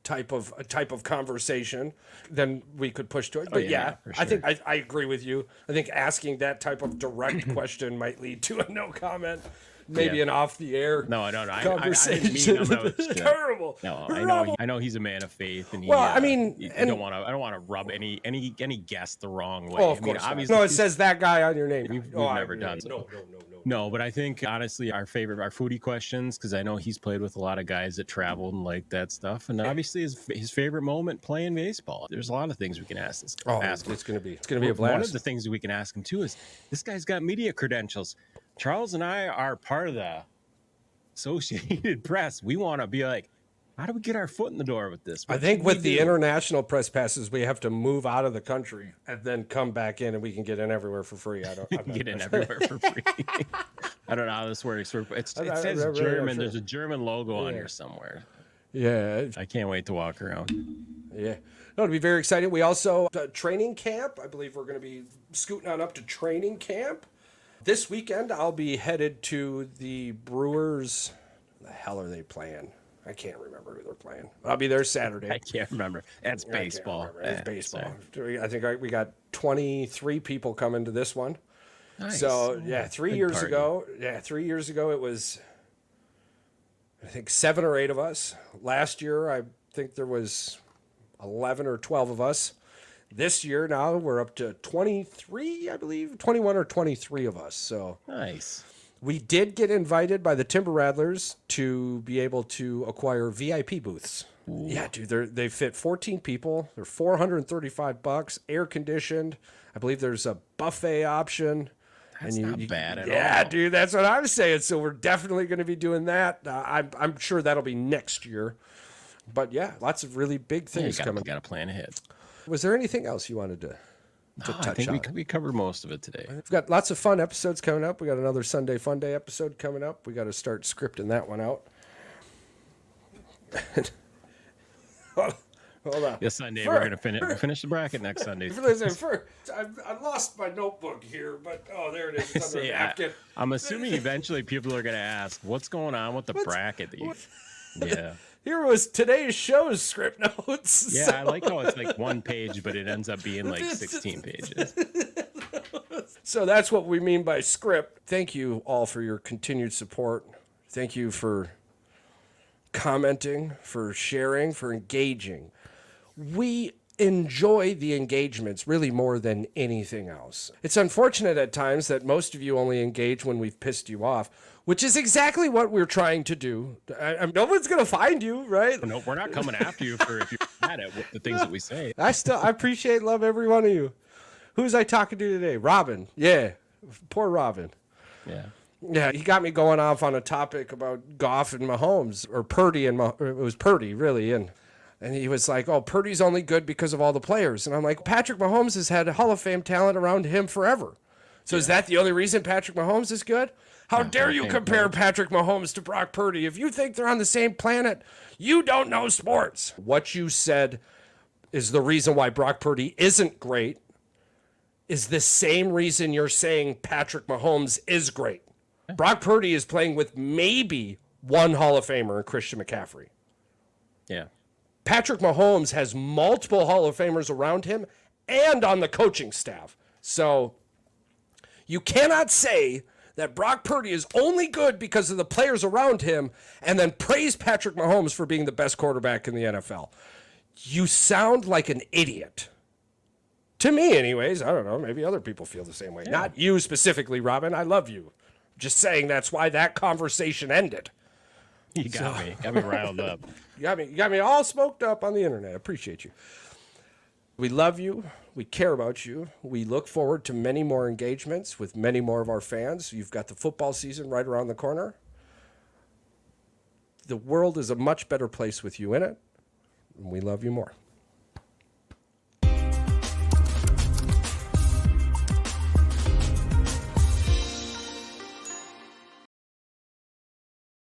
type of conversation, then we could push to it. But sure. I think I agree with you. I think asking that type of direct question might lead to a no comment. Maybe an off the air conversation. I didn't mean him. Terrible. No, I know he's a man of faith, and I don't want to rub any guest the wrong way. Oh, of course. Obviously, no, it says that guy on your name. We've never done so. No, but I think honestly, our foodie questions, because I know he's played with a lot of guys that traveled and like that stuff, and obviously his favorite moment playing baseball. There's a lot of things we can ask this. It's gonna be a blast. One of the things that we can ask him too is this guy's got media credentials. Charles and I are part of the Associated Press. We want to be like, How do we get our foot in the door with this? I What think should we with the do? international press passes, we have to move out of the country and then come back in, and we can get in everywhere for free. I'm not Get in everywhere for free. I don't know how this works. It says German. There's a German logo on here somewhere. Yeah. I can't wait to walk around. Yeah. No, it'll be very exciting. We also, training camp. I believe we're going to be scooting on up to training camp. This weekend, I'll be headed to the Brewers. The hell are they playing? I can't remember who they're playing. I'll be there Saturday. I can't remember. That's baseball. It's baseball. Sorry. I think we got 23 people coming to this one. Nice. So, yeah, 3 years party. ago, it was, I think, 7 or 8 of us. Last year, I think there was 11 or 12 of us. This year, now, we're up to 23, I believe, 21 or 23 of us. So Nice. we did get invited by the Timber Rattlers to be able to acquire VIP booths. Ooh. Yeah, dude, they fit 14 people. They're $435, air conditioned. I believe there's a buffet option. That's not bad at all. Yeah, dude, that's what I was saying. So we're definitely going to be doing that. I'm sure that'll be next year. But yeah, lots of really big things coming. Got to plan ahead. Was there anything else you wanted to touch I think on? we covered most of it today. We've got lots of fun episodes coming up. We got another Sunday Fun Day episode coming up. We got to start scripting that one out. Hold on. This Sunday we're gonna finish the bracket next Sunday. Listen, I lost my notebook here, but there it is. It's under a napkin. I'm assuming eventually people are gonna ask, "What's going on with the bracket?" Yeah. Here was today's show's script notes. Yeah, I like how it's like one page, but it ends up being like 16 pages. So that's what we mean by script. Thank you all for your continued support. Thank you for commenting, for sharing, for engaging. We enjoy the engagements really more than anything else. It's unfortunate at times that most of you only engage when we've pissed you off, which is exactly what we're trying to do. No one's going to find you, right? No, we're not coming after you for if you're mad at the things that we say. I appreciate and love every one of you. Who's I talking to today? Robin. Yeah. Poor Robin. Yeah. Yeah, he got me going off on a topic about Goff and Mahomes, or Purdy and it was Purdy, really, and he was like, "Oh, Purdy's only good because of all the players," and I'm like, "Patrick Mahomes has had Hall of Fame talent around him forever. So is that the only reason Patrick Mahomes is good? How dare you compare Patrick Mahomes to Brock Purdy? If you think they're on the same planet, you don't know sports." What you said is the reason why Brock Purdy isn't great. Is the same reason you're saying Patrick Mahomes is great. Brock Purdy is playing with maybe one Hall of Famer in Christian McCaffrey. Yeah. Patrick Mahomes has multiple Hall of Famers around him and on the coaching staff. So you cannot say that Brock Purdy is only good because of the players around him and then praise Patrick Mahomes for being the best quarterback in the NFL. You sound like an idiot. To me, anyways. I don't know. Maybe other people feel the same way. Yeah. Not you specifically, Robin. I love you. Just saying that's why that conversation ended. You got me. Got me riled up. You got me all smoked up on the internet. I appreciate you. We love you. We care about you. We look forward to many more engagements with many more of our fans. You've got the football season right around the corner. The world is a much better place with you in it. And we love you more.